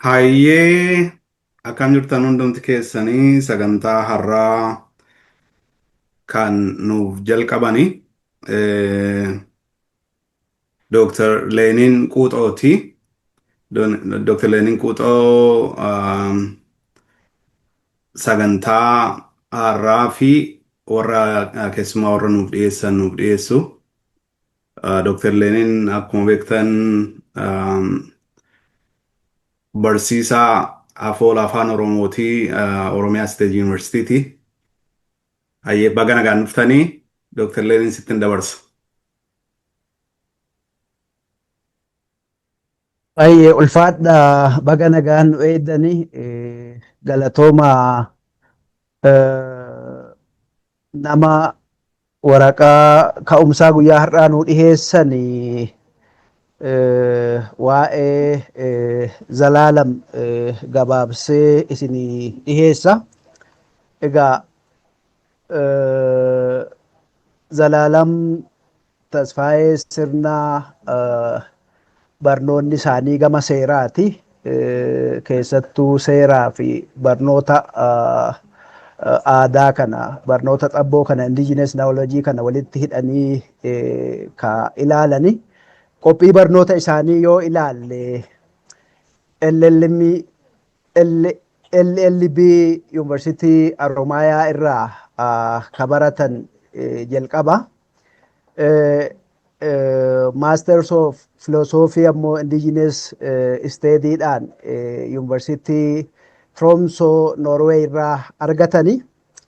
Hayyee akkam jirtan hundumti keessanii sagantaa har'aa kan nuuf jalqabani Dr. Leenin Quuxooti. Dr. Leenin Quuxoo sagantaa har'aa fi warra keessumaa warra nuuf dhiyeessan nuuf dhiyeessu. Dr. Leenin akkuma beektan barsiisaa afoola afaan Oromootii Oromiyaa State University. Hayyee baga nagaan dhuftanii Dr. Leenin sittin dabarsa. Baay'ee ulfaadha baga nagaan nu eedanii galatooma nama waraqaa ka'umsaa guyyaa har'aa nu dhiheessan waa'ee Zalaalam gabaabsee isinii dhiheessa. Egaa Zalaalam Tasfaayee sirnaa barnoonni isaanii gama seeraati. Keessattuu seeraa fi barnoota aadaa kana barnoota xabboo kana indigenous knowledge kana walitti hidhanii ka ilaalani. Qophii barnoota isaanii yoo ilaalle LLB University Haromaayaa irraa ka baratan jalqaba. Masters of Philosophy ammoo indigenous study'dhaan University Tromso Norway irraa argatani.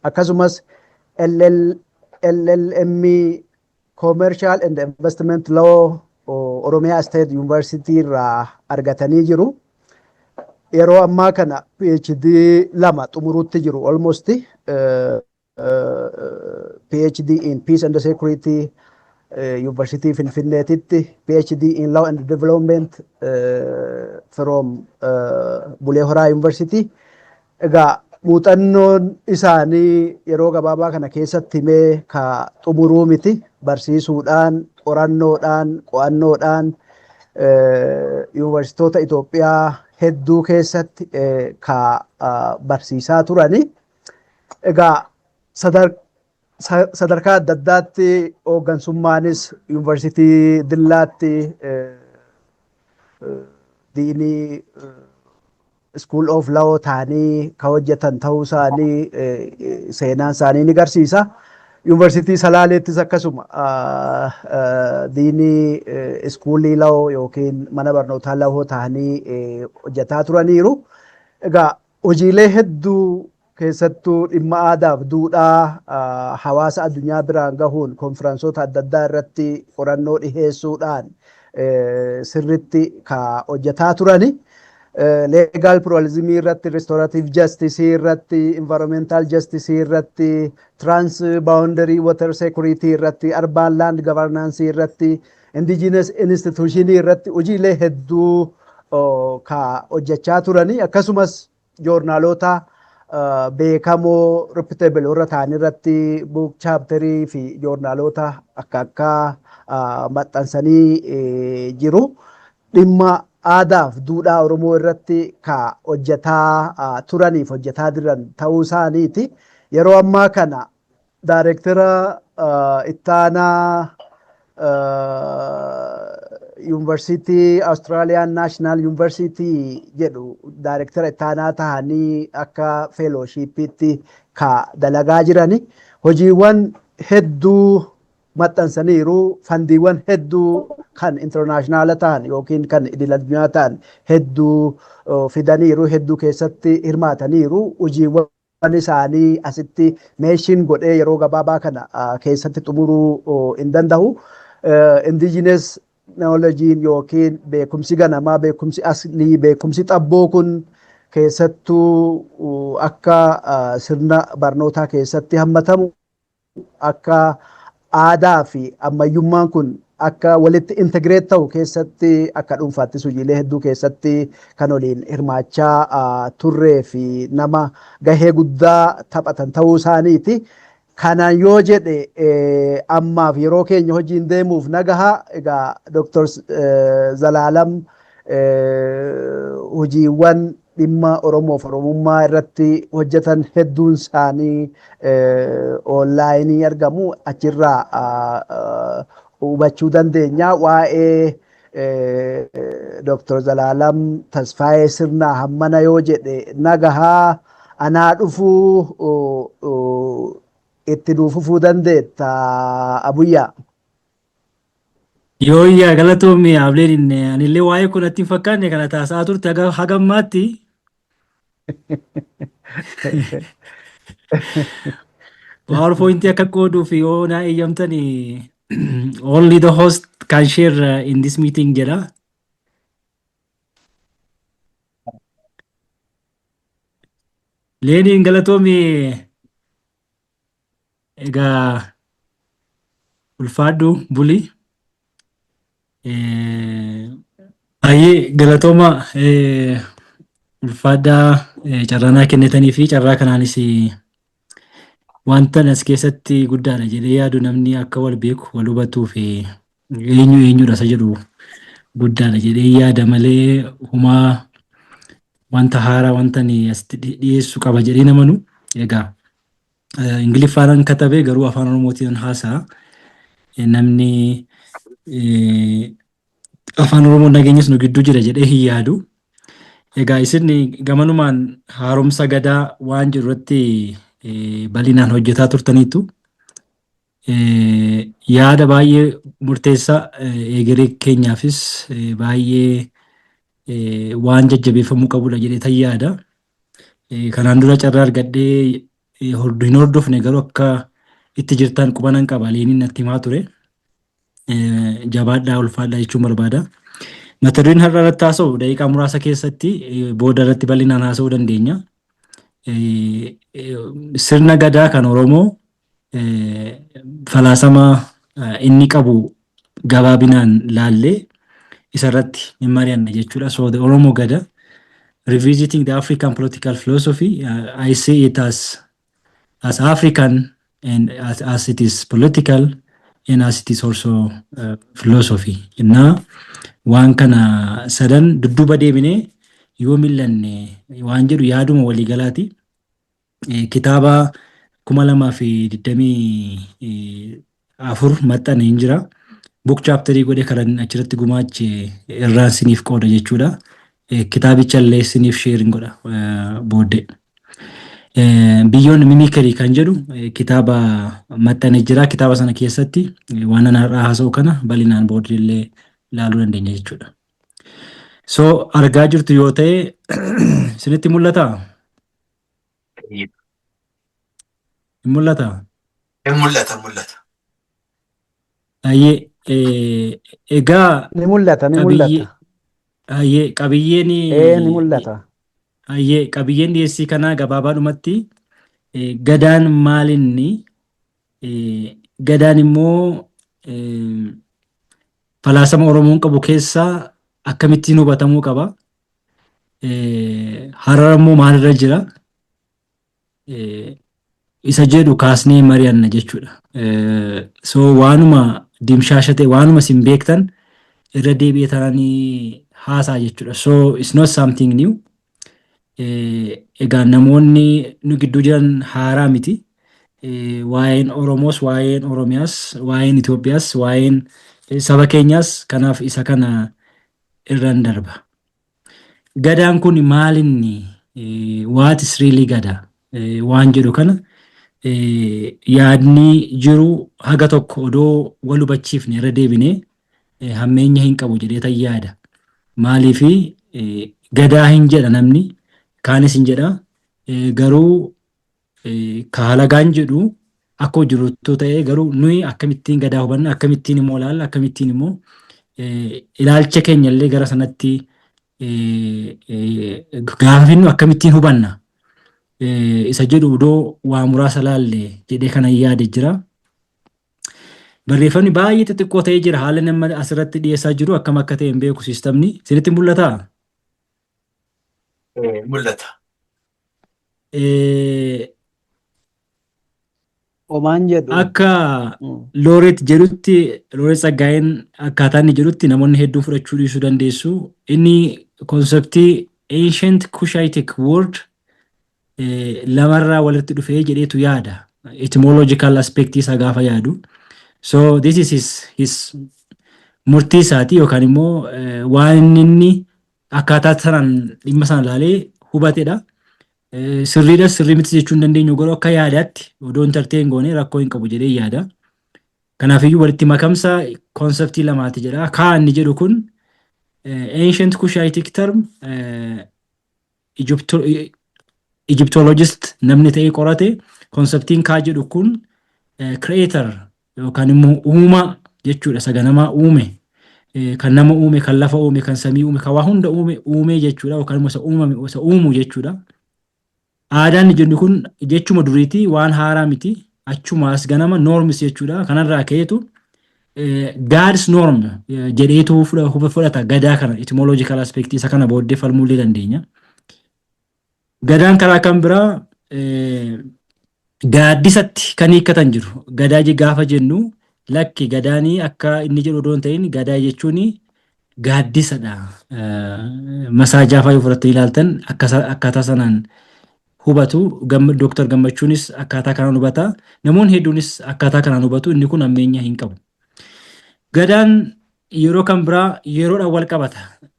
Akkasumas LLM Commercial and Investment Law Oromiyaa State University irraa argatanii jiru. Yeroo ammaa kana PhD lama xumuruutti jiru almost PhD in Peace and Security University Finfinneetitti, PhD in Law and Development from Bulee Horaa University. Egaa muuxannoon isaanii yeroo gabaabaa kana keessatti himee ka xumuruu miti. Barsiisuudhaan, qorannoodhaan, qo'annoodhaan yuunivarsiitoota Itoophiyaa hedduu keessatti ka barsiisaa turani. Egaa sadarkaa adda addaatti hooggansummaanis yuunivarsiitii Dillaatti diinii School of Law ta'anii ka hojjetan ta'uu isaanii seenaan isaanii ni agarsiisa. Yuunivarsiitii Salaaleettis akkasuma diinii iskuulii Law yookiin mana barnootaa Law ta'anii hojjetaa turaniiru. Egaa hojiilee hedduu keessattuu dhimma aadaaf duudhaa hawaasa addunyaa biraan gahuun konfiraansoota adda addaa irratti qorannoo dhiheessuudhaan sirritti ka hojjetaa turani. Legal pluralism irratti, restorative justice irratti, environmental justice irratti, transboundary water security irratti, urban land governance irratti, indigenous institution irratti hojiilee hedduu ka hojjechaa turani. Akkasumas joornaalota beekamoo reputable warra ta'an irratti book chapterii fi joornaalota akka maxxansanii jiru. Dhimma aadaaf duudhaa Oromoo irratti ka hojjetaa turaniif hojjetaa jiran ta'uu isaaniiti. Yeroo ammaa kana daayireektara ittaanaa University Australian National University jedhu daayireektara ittaanaa tahanii akka fellowshipitti ka dalagaa jirani. Hojiiwwan hedduu maxxansaniiru, fandiiwwan hedduu kan internaashinaala ta'an yookiin kan idil-addunyaa ta'an hedduu fidaniiru, hedduu keessatti hirmaataniiru. Hojiiwwan isaanii asitti meeshiin godhee yeroo gabaabaa kana keessatti xumuruu hin danda'u. Indigenous knowledge yookiin beekumsi ganamaa, beekumsi aslii, beekumsi xabboo kun keessattuu akka sirna barnootaa keessatti hammatamu, akka aadaa fi ammayyummaan kun akka walitti integreet ta'u keessatti akka dhuunfaattis hojiilee hedduu keessatti kan waliin hirmaachaa turree fi nama gahee guddaa taphatan ta'uu isaaniiti. Kanaan yoo jedhe ammaaf yeroo keenya hojiin deemuuf nagaha. Egaa Dr. Zalaalam hojiiwwan dhimma Oromoof Oromummaa irratti hojjetan hedduun isaanii onlaayinii argamu. Achirraa hubachuu dandeenya. Waa'ee Dr. Zalaalam Tasfaayee Sirnaa hammana yoo jedhe nagahaa anaa dhufuu itti nuufufuu dandeetta Abuyyaa. Yooyyaa galatoomii Ableen anillee waa'ee kun natti hin fakkaanne kana taasisaa turte hagammaatti. PowerPoint akka qooduuf yoo naa eeyyamtanii only the host can share in this meeting jedha. Leeniin galatoomii egaa ulfaadhu bulii. Baay'ee galatooma ulfaadhaa carraa kennitanii fi carraa kanaanis wanta as keessatti guddaadha jedhee yaadu namni akka wal beeku wal hubatuu fi eenyudha isa jedhu guddaadha jedhee yaada malee humaa wanta haaraa wanta asitti dhiyeessuu qaba jedhee namanu. Egaa Ingiliffaan katabee garuu afaan Oromootiin haasa'a. Namni afaan Oromoo nageenyas nu gidduu jira jedhee hin yaadu. Egaa isin gamanumaan haaromsa gadaa waan jiru irratti bal'inaan hojjetaa turtaniitu. Yaada baay'ee murteessaa egeree keenyaafis baay'ee waan jajjabeeffamuu qabudha jedhee tan yaada. Kanaan dura carraa argadhee hin hordofne garuu akka itti jirtan qubanan qaba leeniin natti himaa ture. Jabaadhaa ulfaadhaa jechuun barbaada. Mata dureen har'a irratti haasa'u daqiiqaa muraasa keessatti booda irratti bal'inaan haasa'uu dandeenya. Sirna gadaa kan Oromoo falaasama inni qabu gabaabinaan laallee isarratti hin mari'anne jechuudha. So the Oromo Gada, revisiting the African political philosophy, I see it as African and as it is political and as it is also philosophy. Innaa waan kana sadan dudduuba deebinee yoo millanne waan jedhu yaaduma waliigalaati. Kitaaba 2024 maxxane hin jira. Book chapterii godhe kan achirratti gumaache irraan siniif qooda jechuudha. Kitaabicha illee siniif sheerin godha booddee. Biyyoon mimikerii kan jedhu kitaaba maxxane jira. Kitaaba sana keessatti waan har'aa haasa'u kana bal'inaan booddee illee ilaaluu dandeenya jechuudha. So argaa jirtu yoo ta'e isinitti mul'ataa? Hin mul'ataa? Mul'ata. Egaa Ni mul'ata. qabiyyeen Ni mul'ata. qabiyyeen dhiyeessii kanaa gabaabaadhumatti gadaan maalinni gadaan immoo falaasama Oromoon qabu keessaa akkamittiin hubatamuu qaba. Har'a immoo maalirra jira? Isa jedhu kaasnee mari'anna jechuudha. So waanuma dimshaasha ta'e waanuma isin beektan irra deebi'ee taananii haasaa jechuudha. So it's not something new. Egaa namoonni nu gidduu jiran haaraa miti. Waa'een Oromoos, waa'een Oromiyaas, waa'een Itoophiyaas, waa'een saba keenyaas kanaaf isa kana irraan darba. Gadaan kun maalinni what is really gada waan jedhu kana yaadni jiru haga tokko odoo wal hubachiifne irra deebinee hammeenya hin qabu jedhee tan yaada. Maaliifi gadaa hin jedha namni kaanis hin jedha garuu kaalagaan jedhu akka jirutu ta'ee garuu nuyi akkamittiin gadaa hubanna akkamittiin immoo ilaalla akkamittiin immoo ilaalcha keenya illee gara sanatti gaafinnu akkamittiin hubanna isa jedhu odoo waa muraasa laalle jedhee kana yaade jira. Barreeffamni baay'ee xixiqqoo ta'ee jira haala nama asirratti dhiyeessaa jiru akkam akka ta'e hin beeku siistamni isinitti mul'ataa? Mul'ata. Omaan jedhu. Akka Looret jedhutti, Looret Tsaggaayeen akkaataa inni jedhutti namoonni hedduun fudhachuu dhiisuu dandeessu. Inni konseptii ancient Cushitic word lamarraa walitti dhufee jedheetu yaada. Etymological aspect isaa gaafa yaadu. So this is his murtii isaati yookaan immoo waan inni akkaataa sanaan dhimma sana ilaalee hubatedha. Sirriidha sirrii miti jechuu hin dandeenyu garuu akka yaadaatti odoo intarteen goone rakkoo hin qabu jedhee yaada. Kanaafiyyuu walitti makamsa konseptii lamaati jedha. Kaa inni jedhu kun ancient Cushitic term Egyptologist namni ta'ee qorate konseptiin kaa jedhu kun creator yookaan immoo uumaa jechuudha. Isa ganamaa uume kan nama uume kan lafa uume kan samii uume kan waa hunda uume jechuudha yookaan immoo isa uumame isa uumu jechuudha. Aadaan jennu kun jechuma duriitii waan haaraa miti achumaas ganama norms jechuudha. Kanarraa ka'eetu God's norm jedheetu fudhata gadaa kana etymological aspect isa kana booddee falmuullee dandeenya. Gadaan karaa kan biraa gaaddisatti kan hiikkatan jiru. Gadaa gaafa jennu lakki gadaanii akka inni jedhu odoo hin ta'in gadaa jechuun gaaddisadha. Masaajaa fa'aa yoo fudhattanii ilaaltan akkaataa sanaan hubatu. Dooktar Gammachuunis akkaataa kanaan hubata. Namoonni hedduunis akkaataa kanaan hubatu. Inni kun ammeenya hin qabu. Gadaan yeroo kan biraa yeroodhaan wal qabata.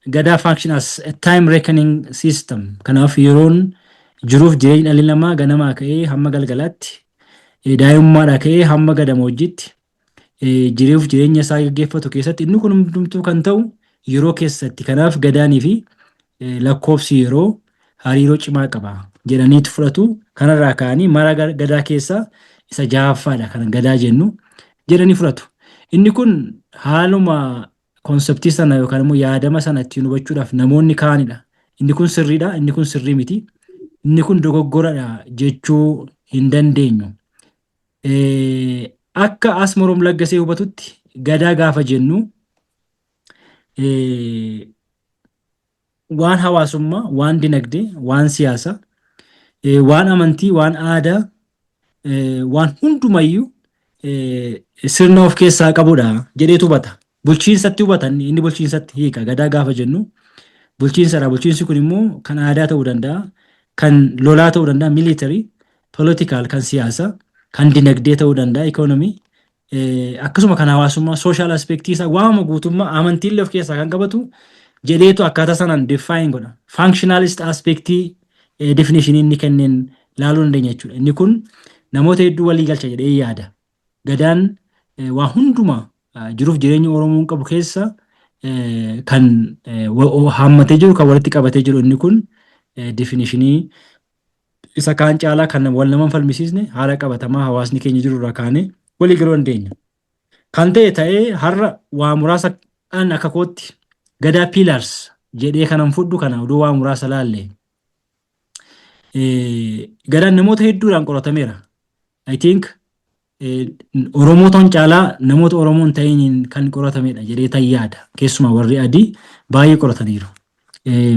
Gadaa function as a time reckoning system. Kanaaf yeroon jiruuf jireenya dhalli namaa ganamaa ka'ee hamma galgalaatti daa'imummaadhaa ka'ee hamma gadamoojiitti jiruuf jireenya isaa gaggeeffatu keessatti inni kun hundumtuu kan ta'u yeroo keessatti. Kanaaf gadaanii fi lakkoofsi yeroo hariiroo cimaa qaba jedhaniitu fudhatu. Kanarraa ka'anii mara gadaa keessaa isa jahaffaadha kan gadaa jennu jedhanii fudhatu. Inni kun haaluma konseptii sana yookaan immoo yaadama sana ittiin hubachuudhaaf namoonni kaanidha. Inni kun sirriidha, inni kun sirrii miti, inni kun dogoggoradha jechuu hin dandeenyu. Akka Asmaroom Laggasee hubatutti gadaa gaafa jennu waan hawaasummaa, waan dinagdee, waan siyaasa, waan amantii, waan aadaa, waan hundumayyuu sirna of keessaa qabudha jedheetu hubata. Bulchiinsatti hubatan inni bulchiinsatti hiika. Gadaa gaafa jennu bulchiinsadha. Bulchiinsi kun immoo kan aadaa ta'uu danda'a, kan lolaa ta'uu danda'a, military, political, kan siyaasa, kan dinagdee ta'uu danda'a, economy, akkasuma kan hawaasummaa, social aspectii isaa waama guutummaa amantiillee of keessaa kan qabatu jedheetu akkaataa sanaan define godha. Functionalist aspectii definition inni kenneen laaluu dandeenya jechuudha. Inni kun namoota hedduu walii galcha jedhee yaada. Gadaan waa hundumaa jiruuf jireenya Oromoon qabu keessa kan hammatee jiru kan walitti qabatee jiru. Inni kun definishinii isa kaan caalaa kan wal naman falmisiisne haala qabatamaa hawaasni keenya jiru irraa kaane walii galuu dandeenya. Kan ta'ee har'a waa muraasa dhaan akka kootti gadaa pillars jedhee kanan fudhu kana oduu waa muraasa laalle. Gadaan namoota hedduudhaan qoratameera. I think Oromoota caalaa namoota Oromoon ta'iniin kan qoratamedha jedhee tan yaada. Keessumaa warri adii baay'ee qorataniiru.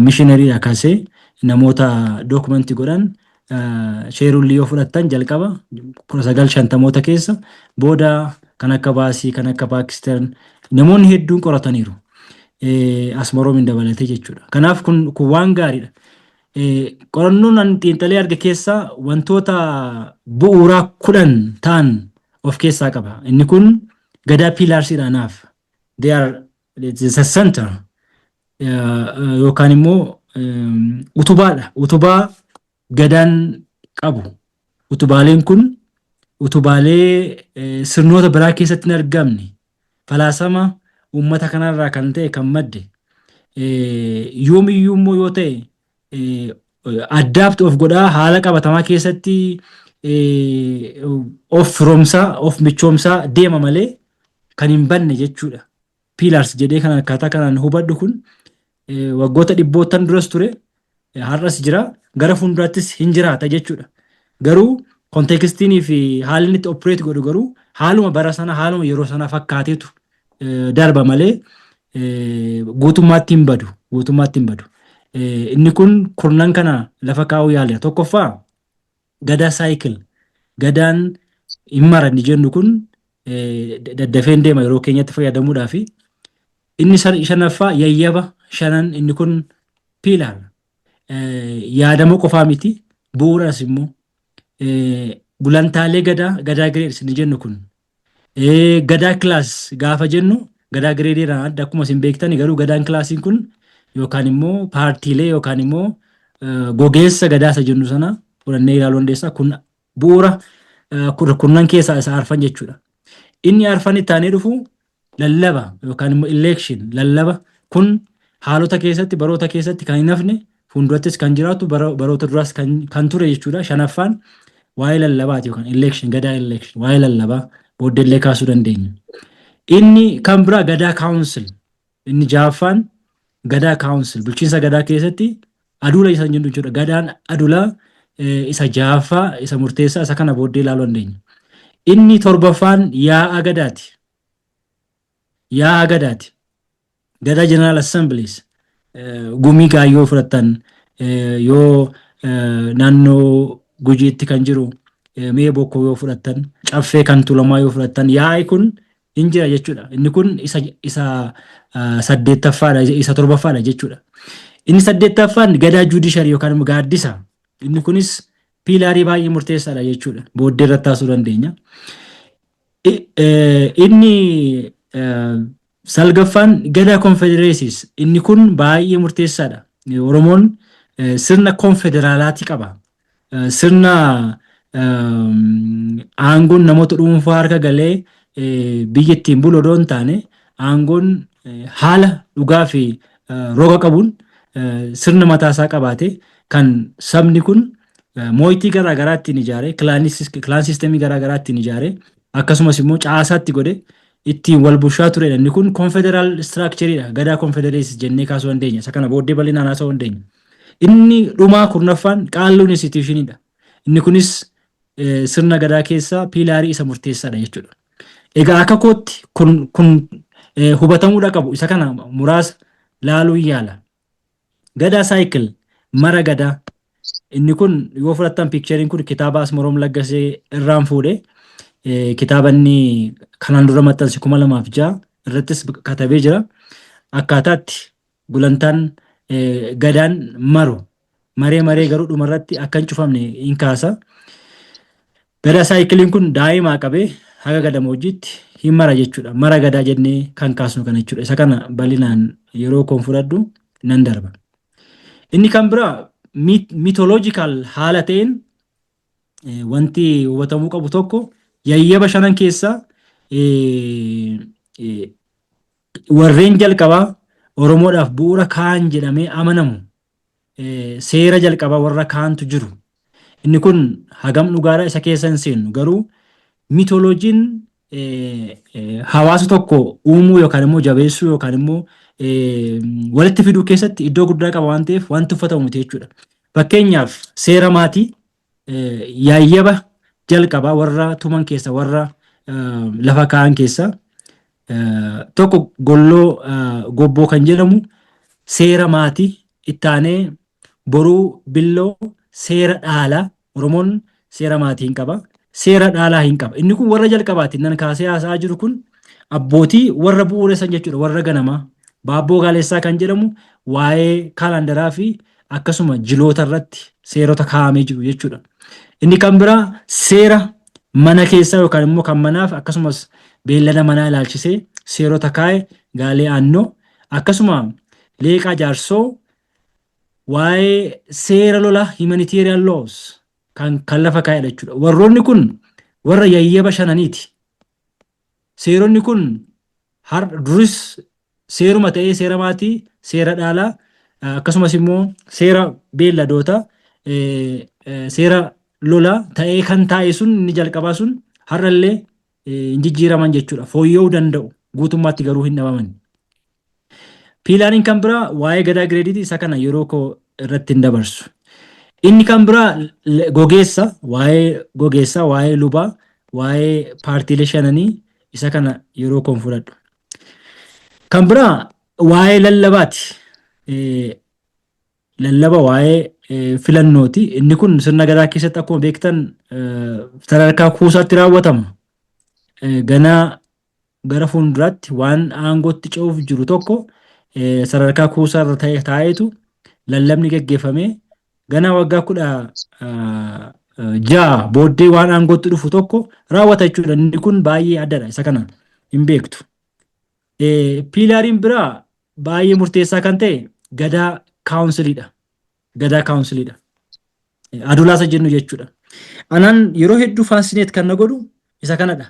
Mishinariidha kaasee namoota dookumentii godhan sheerullii yoo fudhattan jalqaba 1950moota keessa booda kan akka Baasii, kan akka Paakistaan namoonni hedduun qorataniiru. Asmaroomin dabalatee jechuudha. Kanaaf kun waan gaariidha. Qorannoon ani xiinxalee arge keessaa wantoota bu'uuraa 10 ta'an of keessaa qaba. Inni kun gadaa piilaarsiidhaanaaf. They are the center yookaan immoo utubaadha. Utubaa gadaan qabu. Utubaaleen kun utubaalee sirnoota biraa keessatti hin argamne. Falaasama uummata kanarraa kan ta'e kan madde. Yoomiyyuu immoo yoo ta'e adapt of godhaa haala qabatamaa keessatti of firoomsaa of michoomsaa deema malee kan hin banne jechuudha. Pillars jedhee kan akkaataa kanaan hubadhu kun waggoota dhibbootan duras ture har'as jira gara fuulduraattis hin jiraata jechuudha. Garuu kontekstinii fi haalli inni itti operate godhu garuu haaluma bara sana haaluma yeroo sana fakkaateetu darba malee guutummaatti hin badu. Inni kun kurnan kana lafa kaa'uu yaala. Tokkoffaa gadaa saayikil. Gadaan himmara inni jennu kun daddafeen deema yeroo keenyatti fayyadamuudhaafi. Inni shanaffaa yayyaba shanan inni kun piilaar yaadama qofaa miti bu'uuras immoo gulantaalee gadaa gireedis inni jennu kun gadaa kilaas gaafa jennu gadaa gireediirraa adda akkuma isin beektan garuu gadaan kilaasiin kun yookaan immoo paartiilee yookaan immoo gogeessa gadaa isa jennu sana fudhannee ilaaluu dandeessa. Kun bu'uura kurnan keessaa isa arfan jechuudha. Inni arfan itti aanee dhufu lallaba yookaan immoo election lallaba kun haalota keessatti baroota keessatti kan hin hafne fuuldurattis kan jiraatu baroota duraas kan ture jechuudha. Shanaffaan waa'ee lallabaati yookaan election gadaa election waa'ee lallabaa booddeellee kaasuu dandeenya. Inni kan biraa gadaa kaawunsil inni ja'affaan gadaa kaawunsil bulchiinsa gadaa keessatti adula isa jennu jechuudha. Gadaan adulaa isa ja'affaa isa murteessaa isa kana booddee ilaaluu dandeenya. Inni torbaffaan yaa'a gadaati. Yaa'a gadaati. Gadaa General Assemblies gumii gaayyoo fudhattan yoo naannoo Gujiitti kan jiru mee bokkoo yoo fudhattan caffee kan tulamaa yoo fudhattan yaa'i kun hin jira jechuudha. Inni kun isa saddeettaffaadha isa torbaffaadha jechuudha. Inni saddeettaffaan gadaa judishari yookaan immoo gaaddisa. Inni kunis piilaarii baay'ee murteessaadha jechuudha. Booddee irratti taasisuu dandeenya. Inni salgaffaan gadaa konfedereesiis inni kun baay'ee murteessaadha. Oromoon sirna konfederaalaatii qaba. Sirna aangoon namoota dhuunfaa harka galee biyya ittiin bulu odoo hin taane aangoon haala dhugaa fi roga qabuun sirna mataasaa qabaate kan sabni kun mooyitii garaagaraa ittiin ijaare kilaan siistemii garaagaraa ittiin ijaare akkasumas immoo caasaatti godhe ittiin wal bulchaa turedha. Inni kun konfederaal istiraakcheriidha. Gadaa konfedereesis jennee kaasuu dandeenya. Isa kana booddee bal'inaan haasa'uu dandeenya. Inni dhumaa kurnaffaan qaalluu instituutioniidha. Inni kunis sirna gadaa keessaa piilaarii isa murteessaadha jechuudha. Egaa akka kootti kun hubatamuudha qabu. Isa kana muraasa laaluu yaala. Gadaa saayikil mara gadaa. Inni kun yoo fudhattan piikcheriin kun kitaaba Asmaroom Laggasee irraan fuudhee kitaaba inni kanaan dura maxxanse 2006 irrattis katabee jira. Akkaataatti gulantaan gadaan maree garuu dhumarratti akka hin cufamne hin kaasa. Gadaa saayikiliin kun daa'imaa qabee haga gadamoojiitti hin mara jechuudha. Mara gadaa jennee kan kaasnu kana jechuudha. Isa kana bal'inaan yeroo koon fudhadhu nan darba. Inni kan biraa mitoloojikaal haala ta'een wanti hubatamuu qabu tokko yayyaba shanan keessaa warreen jalqabaa Oromoodhaaf bu'uura kaan jedhamee amanamu seera jalqabaa warra kaantu jiru. Inni kun hagam dhugaadhaa isa keessa hin seennu garuu mitoloojiin hawaasa tokko uumuu yookaan immoo jabeessuu yookaan immoo walitti fiduu keessatti iddoo guddaa qaba waan ta'eef wanti uffatamu miti jechuudha. Fakkeenyaaf seera maatii yayyaba jalqabaa warra tuman keessa warra lafa kaa'an keessa tokko golloo gobboo kan jedhamu seera maatii itti aanee boruu billoo seera dhaalaa Oromoon seera maatii hin qaba. Seera dhaalaa hin qaba. Inni kun warra jalqabaati. Nan kaasee haasa'aa jiru kun abbootii warra bu'uureessan jechuudha. Warra ganamaa. Baabboo Gaalessaa kan jedhamu waa'ee kaalandaraa fi akkasuma jiloota irratti seerota kaa'amee jiru jechuudha. Inni kan biraa seera mana keessaa yookaan immoo kan manaaf akkasumas beellada manaa ilaalchisee seerota kaa'e Gaalee Aannoo akkasuma Leeqaa Jaarsoo waa'ee seera lola humanitarian laws kan lafa kaa'edha jechuudha. Warroonni kun warra yayyaba shananiiti. Seeronni kun duris seeruma ta'ee seera maatii, seera dhaalaa akkasumas immoo seera beelladoota, seera lolaa ta'ee kan taa'e sun inni jalqabaa sun har'allee hin jijjiiraman jechuudha. Fooyya'uu danda'u guutummaatti garuu hin dhabaman. Piilaaniin kan biraa waa'ee gadaa gireediiti isa kana yeroo koo irratti hin dabarsu. Inni kan biraa gogeessa, waa'ee lubaa, waa'ee paartiilee shananii isa kana yeroo koon fudhadhu. Kan biraa waa'ee lallabaati. lallaba waa'ee filannooti. Inni kun sirna gadaa keessatti akkuma beektan sadarkaa kuusaatti raawwatama. Ganaa gara fuulduraatti waan aangootti ce'uuf jiru tokko sadarkaa kuusaa irra taa'eetu lallabni gaggeeffamee ganaa waggaa 16 booddee waan aangootti dhufu tokko raawwata jechuudha. Inni kun baay'ee addadha. Isa kana hin beektu. Piilaariin biraa baay'ee murteessaa kan ta'e gadaa kaawunsiliidha. Gadaa kaawunsiliidha. Adulaasa jennu jechuudha. Anaan yeroo hedduu faansineet kan na godhu isa kanadha.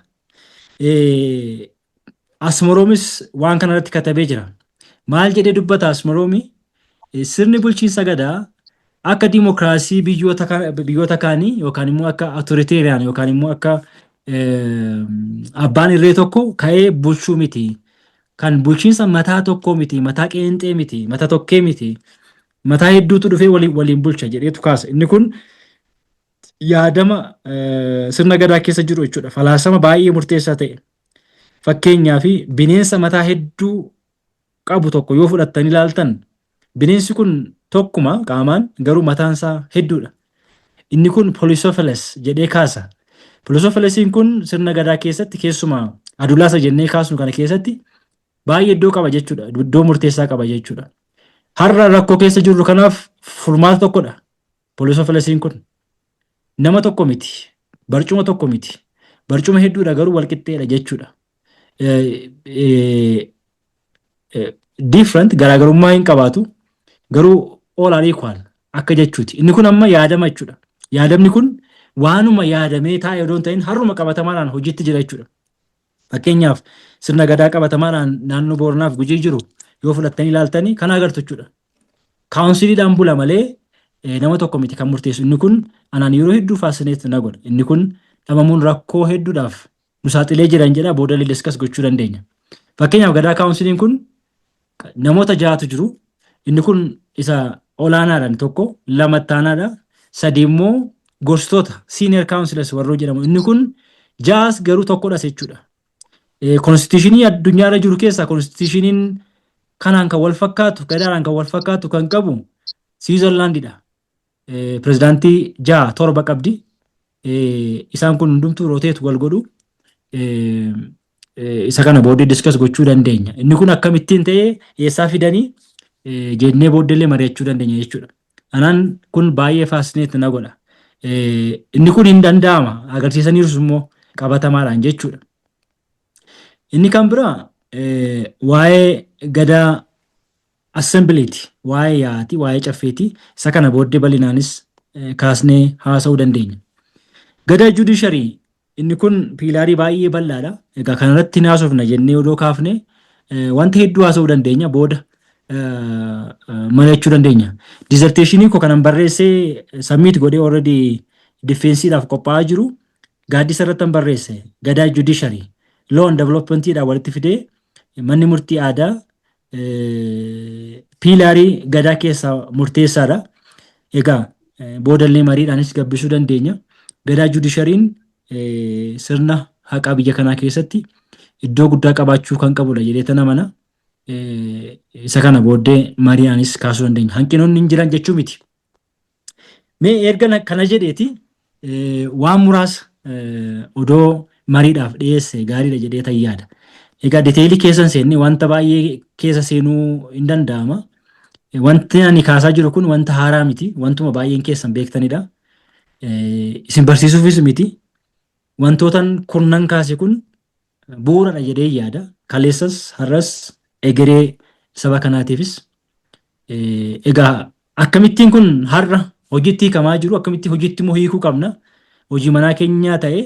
Asmaroomis waan kana irratti katabee jira. Maal jedhee dubbata Asmaroomi? Sirni bulchiinsa gadaa akka dimokiraasii biyyoota kaanii yookaan immoo akka autoriteeriyaan yookaan immoo akka abbaan irree tokko ka'ee bulchuu miti. Kan bulchiinsa mataa tokkoo miti, mataa qeenxee miti, mataa tokkee miti, mataa hedduutu dhufee waliin bulcha jedheetu kaasa. Inni kun yaadama sirna gadaa keessa jiru jechuudha. Falaasama baay'ee murteessaa ta'e. Fakkeenyaaf bineensa mataa hedduu qabu tokko yoo fudhattan ilaaltan bineensi kun tokkuma qaamaan garuu mataan isaa hedduudha. Inni kun Polisopheles jedhee kaasa. Polisophelesiin kun sirna gadaa keessatti keessumaa adulaasa jennee kaasnu kana keessatti baay'ee iddoo qaba jechuudha. Iddoo murteessaa qaba jechuudha. Har'a rakkoo keessa jirru kanaaf furmaata tokkodha. Polisophelesiin kun nama tokko miti, barcuma tokko miti, barcuma hedduudha garuu walqixxeedha jechuudha. Different garaagarummaa hin qabaatu garuu all are equal akka jechuuti. Inni kun amma yaadama jechuudha. Yaadamni kun waanuma yaadamee taa'e odoo hin ta'in har'uma qabatamaadhaan hojiitti jira jechuudha. Fakkeenyaaf sirna gadaa qabatamaadhaan naannoo Booranaaf Gujii jiru yoo fudhattanii ilaaltanii kan agartu jechuudha. Kaawunsiliidhaan bula malee nama tokko miti kan murteessu. Inni kun anaan yeroo hedduu faasineet na godha. Inni kun dhabamuun rakkoo hedduudhaaf nu saaxilee jiran jedha booda diskas gochuu dandeenya. Fakkeenyaaf gadaa kaawunsiliin kun namoota 6tu jiru. Inni kun isa olaanaadhaan tokko, lama ittaanaadha, 3 immoo gorsitoota senior councilors warroo jedhamu. Inni kun 6 garuu tokkodha jechuudha. Konstituushinii addunyaarra jiru keessaa konstituushiniin kanaan kan wal fakkaatu, gadaadhaan kan wal fakkaatu kan qabu Switzerlandidha. Pirezidaantii 6-7 qabdi. Isaan kun hundumtuu rooteetu wal godhu. Isa kana booddee diskas gochuu dandeenya. Inni kun akkamittiin ta'ee eessaa fidanii jennee booddeellee mari'achuu dandeenya jechuudha. Anaan kun baay'ee faasineet na godha. Inni kun hin danda'ama agarsiisaniirus immoo qabatamaadhaan jechuudha. Inni kan biraa waa'ee gadaa assembleeti, waa'ee yaa'aati, waa'ee caffeeti. Isa kana booddee bal'inaanis kaasnee haasa'uu dandeenya. Gadaa judisharii inni kun piilaarii baay'ee bal'aadha. Egaa kanarratti naasofna jennee odoo kaafne wanta hedduu haasa'uu dandeenya booda mari'achuu dandeenya. Dizerteeshinii koo kanan barreessee sabmiit godhee already difeensiidhaaf qophaa'aa jiru. Gaaddisa irratti kan barreesse gadaa judisharii law and developmentiidhaan walitti fidee manni murtii aadaa piilaarii gadaa keessaa murteessaadha. Egaa boodallee mariidhaanis gabbisuu dandeenya. Gadaa judishariin sirna haqaa biyya kanaa keessatti iddoo guddaa qabaachuu kan qabudha jedhee tana mana isa kana booddee mari'aanis kaasuu dandeenya. Hanqinoonni hin jiran jechuu miti. Mee erga kana jedheeti waan muraasa odoo mariidhaaf dhiyeesse gaariidha jedhee tan yaada. Egaa diteelii keessan seenne wanta baay'ee keessa seenuu hin danda'ama. Wanti ani kaasaa jiru kun wanta haaraa miti. Wantuma baay'een keessan beektanidha. Isin barsiisuufis miti. Wantootan kurnan kaase kun bu'uuradha jedhee yaada. Kaleessas har'as egeree saba kanaatiifis. Egaa akkamittiin kun har'a hojiitti hiikamaa jiru akkamitti hojiitti immoo hiikuu qabna. Hojii manaa keenyaa ta'e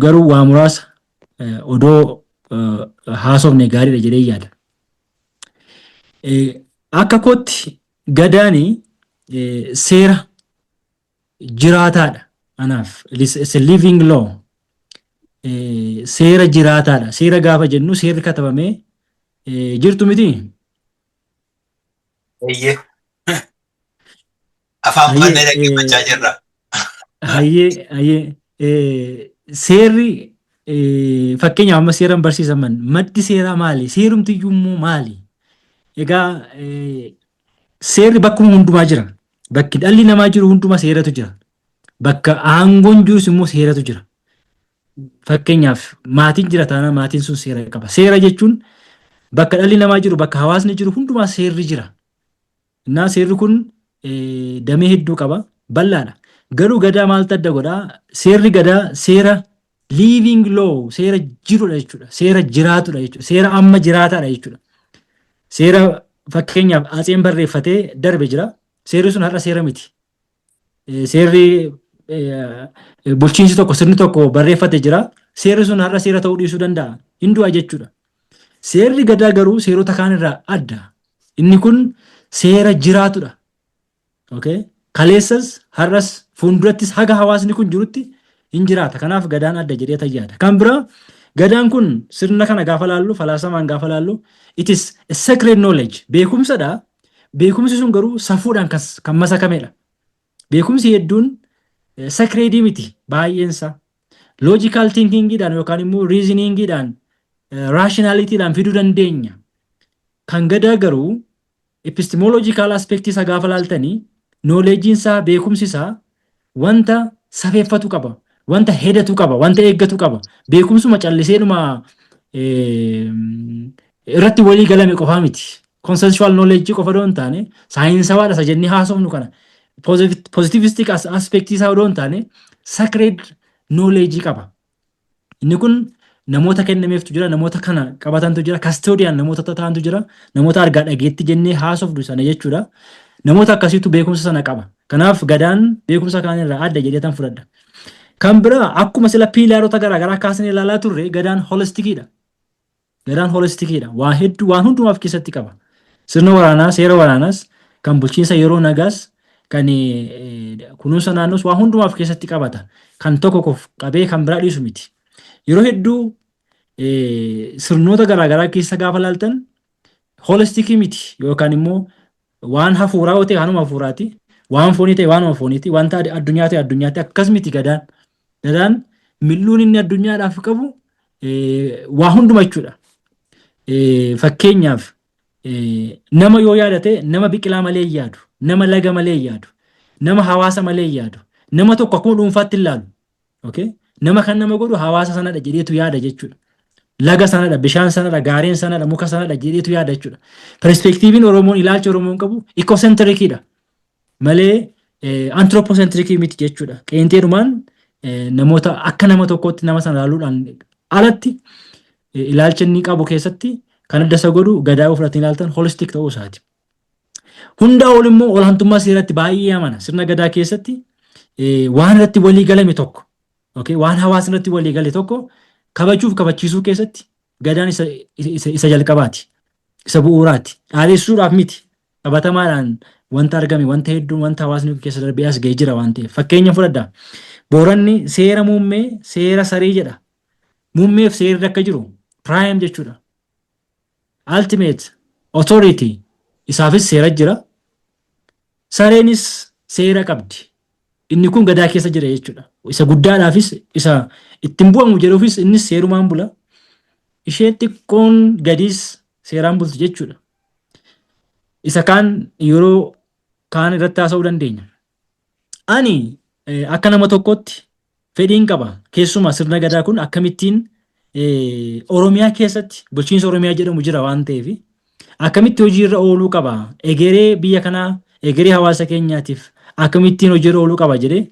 garuu waa muraasa odoo haasofne gaariidha jedhee yaada. Akka kootti gadaani seera jiraataadha. Anaaf living law seera jiraataadha. Seera gaafa jennu seerri katabamee jirtu miti. Eeyyee. Afaan mannee dhaggeeffachaa jirra. Seerri fakkeenyaaf amma seeraan barsiisaman maddi seeraa maali? Seerumtiyyuu immoo maali? Egaa seerri bakkuma hundumaa jira. Bakki dhalli namaa jiru hundumaa seeratu jira. Bakka aangoon jirus immoo seeratu jira. Fakkeenyaaf maatiin jira taanaan maatiin sun seera qaba. Seera jechuun bakka dhalli namaa jiru bakka hawaasni jiru hundumaa seerri jira. Innaa seerri kun damee hedduu qaba. Bal'aadha. Garuu gadaa maaltu adda godhaa? Seerri gadaa seera living law seera jirudha jechuudha. Seera jiraatudha jechuudha. Seera amma jiraataadha jechuudha. Seera fakkeenyaaf Atseen barreeffatee darbe jira. Seerri sun har'a seera miti. Seerri bulchiinsi tokko sirni tokko barreeffate jira. Seerri sun har'a seera ta'uu dhiisuu danda'a. Hindu'a jechuudha. Seerri gadaa garuu seerota kaan irraa adda. Inni kun seera jiraatudha. Okay? Kaleessas har'as fuuldurattis haga hawaasni kun jirutti hin jiraata. Kanaaf gadaan adda jedhee tayyaadha. Kan biraa gadaan kun sirna kana gaafa laallu falaasamaan gaafa laallu it is a sacred knowledge. Beekumsadha. Beekumsi sun garuu safuudhaan kan masakamedha. Beekumsi hedduun sacredii miti baay'eensa. Logical thinkingiidhaan yookaan immoo reasoningiidhaan rationalityidhaan fiduu dandeenya. Kan gadaa garuu epistemological aspectii isaa gaafa laaltanii knowledgein isaa beekumsi isaa wanta safeeffatu qaba. Wanta hedatu qaba. Wanta eeggatu qaba. Beekumsuma calliseedhuma irratti walii galame qofaa miti. Consensual knowledge qofa doon taane saayinsawaadha isa jennee haasofnu kana. Positivistic aspect isaa doon taane sacred knowledge qaba. Inni kun namoota kennameeftu jira, namoota kana qabatantu jira, custodian namoota ta'antu jira, namoota argaa dhageetti jennee haasofnu sana jechuudha. Namoota akkasiitu beekumsa sana qaba. Kanaaf gadaan beekumsa kaan irraa adda jedheetan fudhadha. Kan biraa akkuma sila piilaarota garaagaraa kaasnee ilaalaa turre gadaan holistikiidha. Gadaan holistikiidha. Waa hedduu waan hundumaaf keessatti qaba. Sirna waraanaa, seera waraanaas, kan bulchiinsa yeroo nagaas, kan kunuunsa naannoos waa hundumaaf keessatti qabata. Kan tokko qabee kan biraa dhiisu miti. Yeroo hedduu sirnoota garaagaraa keessa gaafa laaltan holistikii miti yookaan immoo waan hafuuraa yoo ta'e hanuma hafuuraati. Waan foonii ta'e waanuma fooniiti. Wanta addunyaa ta'e addunyaatti akkas miti gadaan. Gadaan mil'uun inni addunyaadhaaf qabu waa hunduma jechuudha. Fakkeenyaaf nama yoo yaadate nama biqilaa malee hin yaadu, nama laga malee hin yaadu, nama hawaasa malee hin yaadu, nama tokko akkuma dhuunfaatti hin laalu. Okay? Nama kan nama godhu hawaasa sanadha jedheetu yaada jechuudha. Laga sanadha, bishaan sanadha, gaareen sanadha, muka sanadha jedheetu yaada jechuudha. Perspektiiviin Oromoon ilaalcha Oromoon qabu ikosentrikiidha. Malee anthropocentrikii miti jechuudha. Qeenxeedhumaan namoota akka nama tokkootti nama sana ilaaluudhaan alatti ilaalcha inni qabu keessatti kan adda isa godhu gadaa ofirratti ilaaltan holistik ta'uu isaati. Hundaa ol immoo olaantummaa seeratti baay'ee amana. Sirna gadaa keessatti waan irratti walii galame tokko, waan hawaasni irratti walii gale tokko kabachuuf kabachiisuu keessatti gadaan isa jalqabaati. Isa bu'uuraati. Dhaadessuudhaaf miti. Qabatamaadhaan wanta argame, wanta hedduun, wanta hawaasni keessa darbee as ga'ee jira waan ta'eef. Fakkeenya fudhadhaa. Booranni seera muummee, seera sarii jedha. Muummeef seerri akka jiru prime jechuudha. Ultimate authority isaafis seera jira. Sareenis seera qabdi. Inni kun gadaa keessa jira jechuudha. Isa guddaadhaafis isa ittiin bu'amu jedhuufis innis seerumaan bula. Ishee xiqqoon gadiis seeraan bulti jechuudha. Isa kaan yeroo kaan irratti haasa'uu dandeenya. Ani akka nama tokkotti fedhiin qaba. Keessumaa sirna gadaa kun akkamittiin Oromiyaa keessatti bulchiinsa Oromiyaa jedhamu jira waan ta'eef akkamitti hojiirra ooluu qaba. Egeree biyya kanaa, egeree hawaasa keenyaatiif akkamittiin hojiirra ooluu qaba jedhee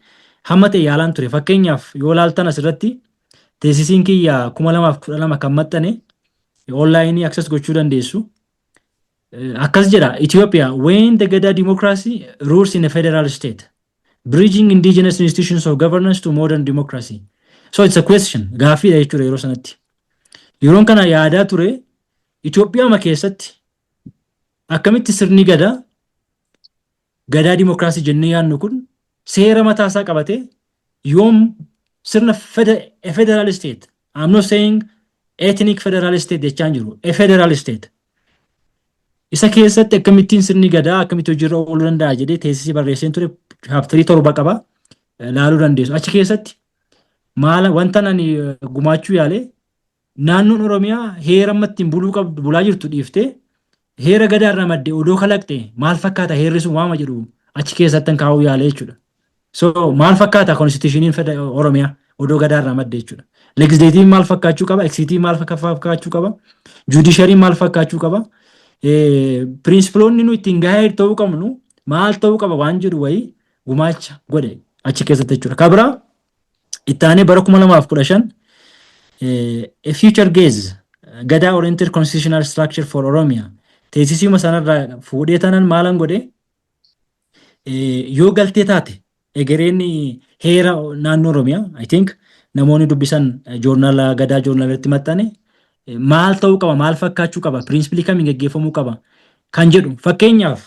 hamma ta'e yaalaan ture. Fakkeenyaaf yoo laaltan asirratti teessisiin kiyya 2012 kan maxxane onlaayinii access gochuu dandeessu. Akkas jedha Ethiopia when the Gada democracy rules in a federal state bridging indigenous institutions of governance to modern democracy. So it's a question. Gaaffiidha jechuudha yeroo sanatti. Yeroon kana yaadaa ture Itoophiyaa keessatti akkamitti sirni gadaa dimokiraasii jennee yaadnu kun seera mataa isaa qabatee yoom sirna federal state. I'm not saying ethnic federal state jechaan jiru. A federal state. Isa keessatti akkamittiin sirni gadaa akkamitti hojiirra ooluu danda'a jedhee teessisii barreesseen ture chaaptarii 7 qaba. Laaluu dandeessu. Achi keessatti maala wanta ani gumaachuu yaale naannoon Oromiyaa heera ammattiin bulaa jirtu dhiiftee heera gadaarraa madde odoo kalaqxe maal fakkaata heerri sun waama jedhu achi keessatti kaa'uu yaala jechuudha. So maal fakkaata konstitushiniin Oromiyaa odoo gadaarraa madde jechuudha. Legislatiin maal fakkaachuu qaba, eksitiin maal fakkaachuu qaba, judishariin maal fakkaachuu qaba, pirinsiploonni nu ittiin gaa'ee ta'uu qabnu maal ta'uu qaba waan jedhu wayii gumaacha godhe achi keessatti jechuudha. Kabira ittaanee bara 2015 a future gaze Gada oriented constitutional structure for Oromia teessisuma sanarraa fuudhee tanan maalan godhe yoo galtee taate egereen heera naannoo Oromiyaa I think namoonni dubbisan joornaala Gadaa joornaalatti maxxane maal ta'uu qaba, maal fakkaachuu qaba, pirinsipilii kamiin gaggeeffamuu qaba kan jedhu. Fakkeenyaaf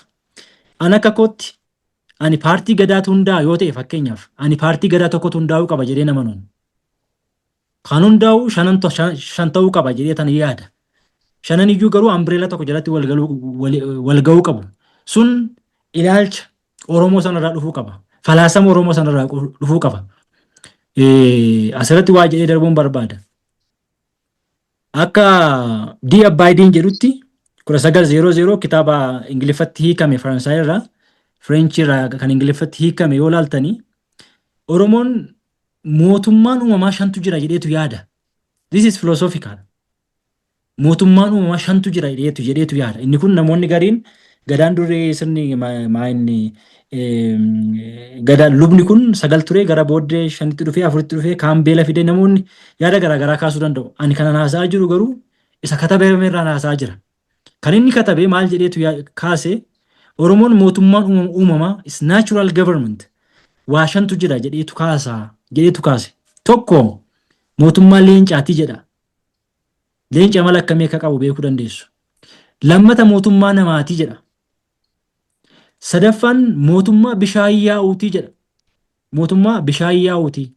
an akka kootti ani paartii Gadaatu hundaa yoo ta'e fakkeenyaaf ani paartii Gadaa tokkotu hundaa'uu qaba jedhee namanuun. Kan hundaa'u shan ta'uu qaba jedhee tan yaada. Shanan iyyuu garuu ambireela tokko jalatti wal ga'uu qabu. Sun ilaalcha Oromoo sanarraa dhufuu qaba. Falaasama Oromoo sanarraa dhufuu qaba. Asirratti waa jedhee darbuun barbaada. Akka D. Abbaaydiin jedhutti 1900 kitaaba Ingiliffatti hiikame Faransaay irraa French irraa kan Ingiliffatti hiikame yoo laaltanii Oromoon mootummaan uumamaa shantu jira jedheetu yaada. This is philosophical. Mootummaan uumamaa shantu jira jedheetu yaada. Inni kun namoonni gariin Gadaan duree sirni maayinni Gadaan lubni kun 9 ture gara booddee 5tti dhufee 4tti dhufee kaan beela fidee namoonni yaada garaagaraa kaasuu danda'u. Ani kana haasa'aa jiru garuu isa katabame irraa haasa'aa jira. Kan inni katabee maal jedheetu kaase Oromoon mootummaan uumamaa is natural government waa shantu jira jedheetu kaase. Tokko mootummaa leencaatii jedha. Leenca mala akkamii akka qabu beekuu dandeessu. Lammata mootummaa namaatii jedha. Sadaffaan mootummaa bishaan yaa'uutii jedha. Mootummaa bishaan yaa'uutii.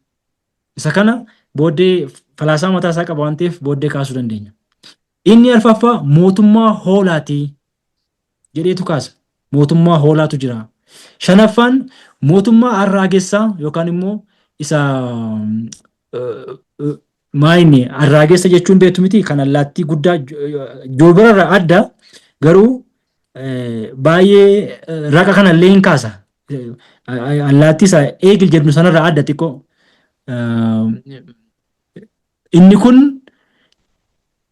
Isa kana booddee falaasaa mataa isaa qaba waan ta'eef booddee kaasuu dandeenya. Inni arfaffaa mootummaa hoolaatii jedheetu kaasa. Mootummaa hoolaatu jira. Shanaffaan mootummaa arraagessaa yookaan immoo isa maayini arraagessa jechuun beektu miti kan allaattii guddaa joobirarraa adda garuu baay'ee raqa kanallee hin kaasa. Allaattii isa eegil jedhu sanarraa adda xiqqoo. Inni kun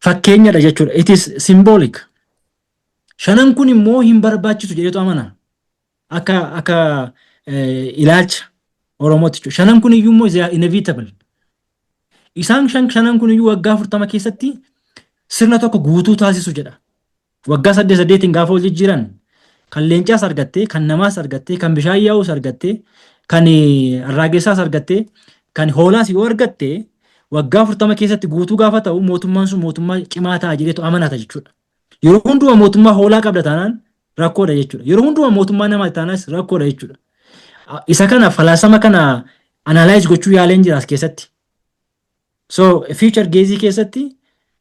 fakkeenyadha jechuudha. It is symbolic. Shanan kun immoo hin barbaachisu jedheetu amana. Akka ilaalcha Oromootti. Shanan kun iyyuu immoo inevitable. Isaan shanan kun iyyuu waggaa 40 keessatti sirna tokko guutuu taasisu jedha. Waggaa 8 gaafa wal jijjiiran kan leencaas argattee, kan namaas argattee, kan bishaan yaa'uus argattee, kan arraageessaas argattee, kan hoolaas yoo argattee waggaa 40 keessatti guutuu gaafa ta'u mootummaan sun mootummaa cimaa ta'a jedheetu amanata jechuudha. Yeroo hundumaa mootummaa hoolaa qabda taanaan rakkoodha jechuudha. Yeroo hundumaa mootummaa namaa taanaan rakkoodha jechuudha. Isa kana falaasama kana analyze gochuu yaaleen jira as keessatti. So future gaze keessatti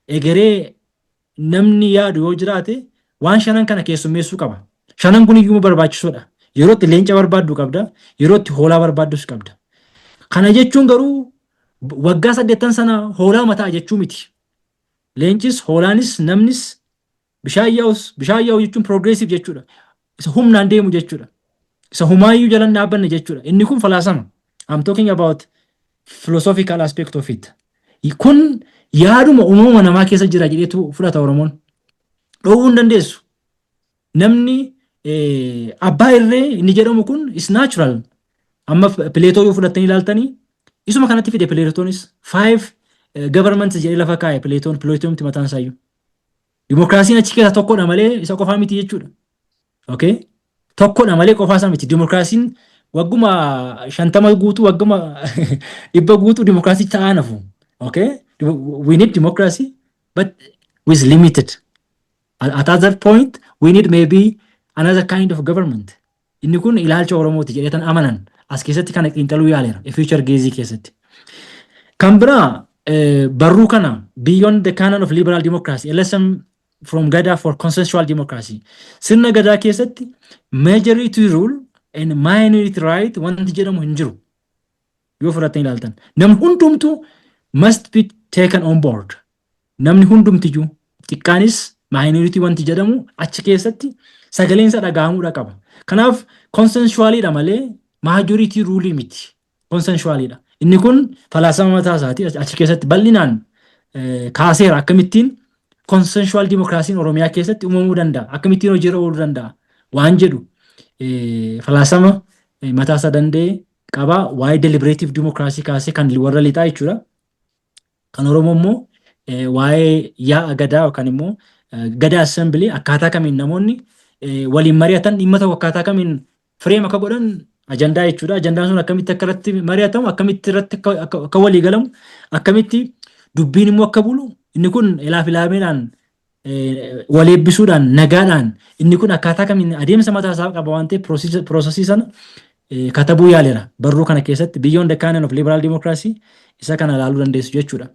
egeree namni yaadu yoo jiraate waan shanan kana keessummeessuu qaba. Shanan kun iyyuu barbaachisoodha. Yeroo itti leenca barbaaddu qabda, yeroo itti hoolaa barbaaddus qabda. Kana jechuun garuu waggaa 8 sana hoolaa mataa jechuu miti. Leencis, hoolaanis, namnis bishaan yaa'u jechuun progressive jechuudha. Isa humnaan deemu jechuudha. Isa humaayyuu jalan dhaabbanne jechuudha. Inni kun falaasama. I'm talking about philosophical aspect of it. Kun yaaduma uumama namaa keessa jira jedheetu fudhata Oromoon. Dhoowwuu hin dandeessu. Namni abbaa irree inni jedhamu kun is natural. Amma Pileetoo yoo fudhattanii ilaaltanii isuma kanatti fide Pileetoonis 5 governments jedhee lafa kaa'e Pileetoomti mataan isaayyuu. Dimookiraasiin achi keessa tokkodha malee isa qofaa miti jechuudha. Okay? Tokkodha malee qofaa isaa miti. Dimookiraasiin wagguma 50 guutuu wagguma 100 guutuu dimookiraasii ta'aa nafu. Okay? We need democracy, but with limited. At other point, we need maybe another kind of government. Inni kun ilaalcha Oromooti jedheetan amanan as keessatti kana xiinxaluu yaaleera. Future gaze keessatti. Kan biraa barruu kana beyond the canon of liberal democracy, a lesson from Gada for consensual democracy. Sirna Gadaa keessatti majority rule and minority right wanti jedhamu hin jiru. Yoo fudhattanii ilaaltan. Namni hundumtu must be taken on board. Namni hundumtiyyuu xiqqaanis minority wanti jedhamu achi keessatti sagaleensa dhaga'amuudha qaba. Kanaaf consensualidha malee majority rule miti. Consensualidha. Inni kun falaasama mataa isaati achi keessatti bal'inaan kaaseera akkamittiin consensual democracy Oromiyaa keessatti uumamuu danda'a. Akkamittiin hojiirra ooluu danda'a waan jedhu falaasama mataa isaa danda'e qaba. Waa'ee deliberative democracy kaasee kan warra lixaa jechuudha. Kan Oromoo immoo waa'ee yaa'a gadaa yookaan immoo gadaa assembly akkaataa kamiin namoonni waliin mari'atan dhimma tokko akkaataa kamiin fireem akka godhan ajandaa jechuudha. Ajandaan sun akkamitti akka irratti mari'atamu, akkamitti irratti akka walii galamu, akkamitti dubbiin immoo akka bulu, inni kun ilaaf ilaameedhaan wal eebbisuudhaan nagaadhaan inni kun akkaataa kamiin adeemsa mataa isaa qaba waan ta'eef piroosesii sana katabuu yaaleera. Barruu kana keessatti beyond the canon of liberal democracy isa kana ilaaluu dandeessu jechuudha.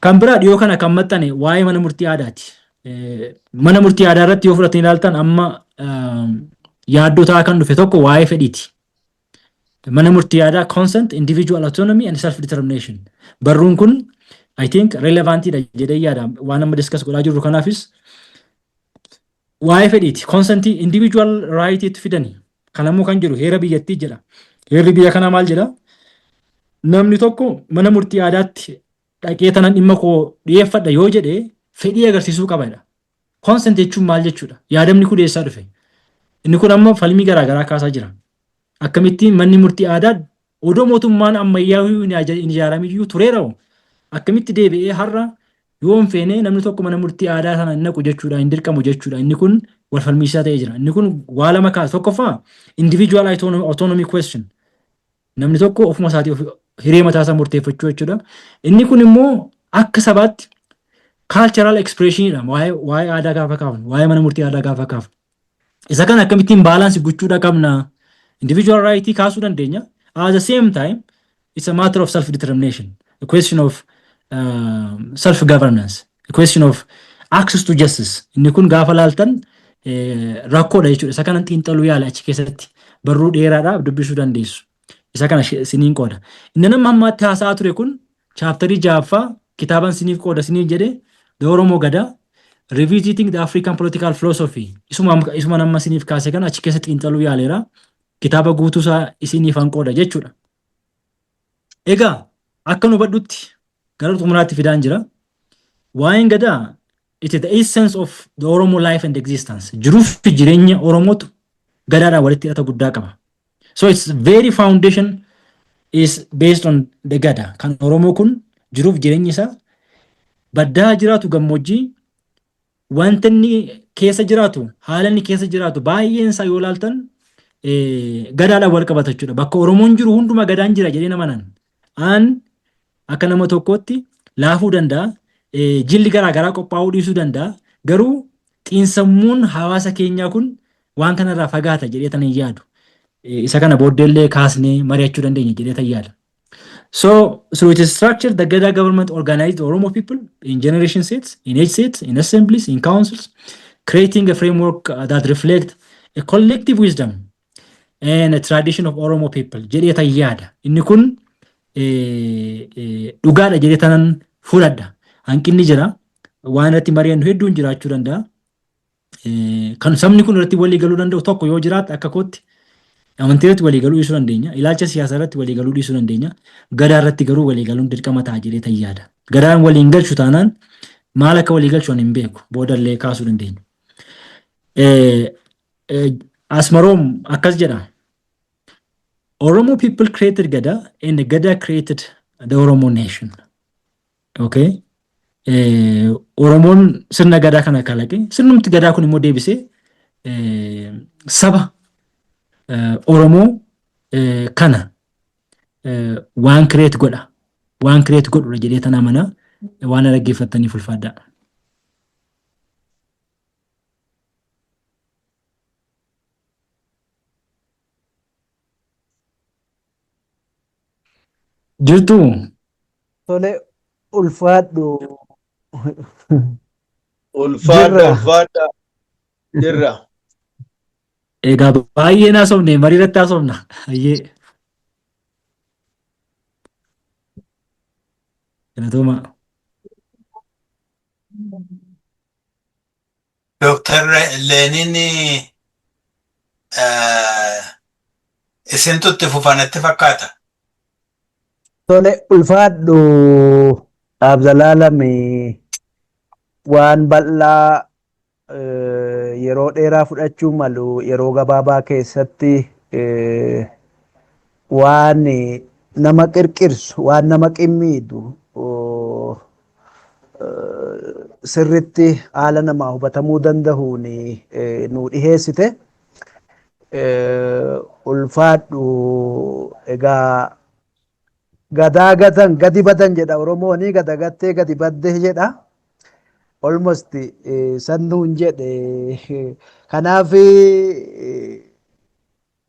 Kan biraa dhiyoo kana kan maxxane waa'ee mana murtii aadaati. Mana murtii aadaa irratti yoo fudhatanii ilaaltan amma yaaddoo ta'aa kan dhufe tokko waa'ee fedhiiti. Mana murtii aadaa consent, individual autonomy and self determination. Barruun kun I think relevantiidha jedhee yaada waan amma discuss godhaa jirru kanaafis waa'ee fedhiiti. Consent individual right itti fidanii. Kan ammoo kan jedhu heera biyyattii jedha. Heerri biyya kanaa maal jedha? Namni tokko mana murtii aadaatti dhaqee tanan dhimma koo dhiyeeffadha yoo jedhee fedhii agarsiisuu qabaadha. Consent jechuun maal jechuudha? Yaadamni kun eessaa dhufe? Inni kun amma falmii garaagaraa kaasaa jira. Akkamittiin manni murtii aadaa odoo mootummaan ammayyaa'uu hin ijaaramiyyuu tureera akkamitti deebi'ee har'a yoo hin feene namni tokko mana murtii aadaa sana hin naqu jechuudha, hin dirqamu jechuudha. Inni kun wal falmiisaa ta'ee jira. Inni kun waa lama kaasa. Tokkoffaa individual autonomy question. Namni tokko ofuma isaatii hiree mataa isaa murteeffachuu jechuudha. Inni kun immoo akka sabaatti cultural expressionidha. Waa'ee aadaa gaafa kaafnu, waa'ee mana murtii aadaa gaafa kaafnu. Isa kana akkamittiin baalaansi gochuudha qabna. Individual right kaasuu dandeenya. At the same time, it's a matter of self determination. A question of self governance. A question of access to justice. Inni kun gaafa laaltan rakkoodha jechuudha. Isa kana xiinxaluu yaala achi keessatti barruu dheeraadhaaf dubbisuu dandeessu. Isa kana siniin qooda. Inni nama ammaatti haasa'aa ture kun chaaptarii 6ffaa kitaaban siniif qooda siniif jedhee The Oromo Gadaa Revisiting the African Political Philosophy. Isuma nama siniif kaase kana achi keessatti xiinxaluu yaaleera. Kitaaba guutuusaa isiniif qooda jechuudha. Egaa akka nu hubadhutti gara xumuraatti fidaan jira. Waa'een Gadaa it is the essence of the Oromo life and existence. Jiruuf jireenya Oromootu Gadaadhaan walitti hidhata guddaa qaba. So its very foundation is based on the Gada. Kan Oromoo kun jiruuf jireenyi isaa baddaa jiraatu gammoojjii wanta inni keessa jiraatu haala inni keessa jiraatu baay'een isaa yoo laaltan Gadaadhaan wal qabata jechuudha. Bakka Oromoon jiru hunduma Gadaan jira jedhee namanan. Aan akka nama tokkootti laafuu danda'a. Jilli garaagaraa qophaa'uu dhiisuu danda'a. Garuu xiinsammuun hawaasa keenyaa kun waan kanarraa fagaata jedhee tan hin yaadu. Isa kana booddeellee kaasnee mari'achuu dandeenya jedhee tan yaada. So it is structured, the Gada government organized the Oromo people in generation seats, in age seats, in assemblies, in councils, creating a framework that reflect a collective wisdom and a tradition of Oromo people. Jedhee tan yaada. Inni kun dhugaadha jedhee tanan fudhadha. Hanqinni jira. Waan irratti mari'annu hedduun jiraachuu danda'a. Kan sabni kun irratti walii galuu danda'u tokko yoo jiraate akka kootti amantii irratti walii galuu dhiisuu dandeenya. Ilaalcha siyaasaa irratti walii galuu dhiisuu dandeenya. Gadaa irratti garuu walii galuun dirqama ta'a jedhee tan yaada. Gadaan waliin galchu taanaan maal akka walii galchu hin beeku. Boodallee kaasuu dandeenya. Asmaroom akkas jedha. Oromo people created Gada and the Gada created the Oromo nation. Okay? Oromoon sirna Gadaa kana kalaqe. Sirnumti Gadaa kun immoo deebisee saba Oromoo kana waan create godha. Waan create godhudha jedhee tan amana waan dhaggeeffattaniif ulfaadha. Jirtu Tole ulfaadhu. Ulfaadha jirra. egaa baay'ee naasofne marii irratti haasofna. Hayyee. Galatooma. Dr. Lenin isintu itti fufanatti fakkaata. Tole ulfaadhu Abzalaalami waan bal'aa yeroo dheeraa fudhachuu malu yeroo gabaabaa keessatti waan nama qirqirsu waan nama qimmiidu sirritti haala namaa hubatamuu danda'uun nu dhiheessite. Ulfaadhu egaa gadaa gatan gadi badan jedha Oromooni, gada gattee gadi badde jedha. Almost sannuun jedhe. Kanaaf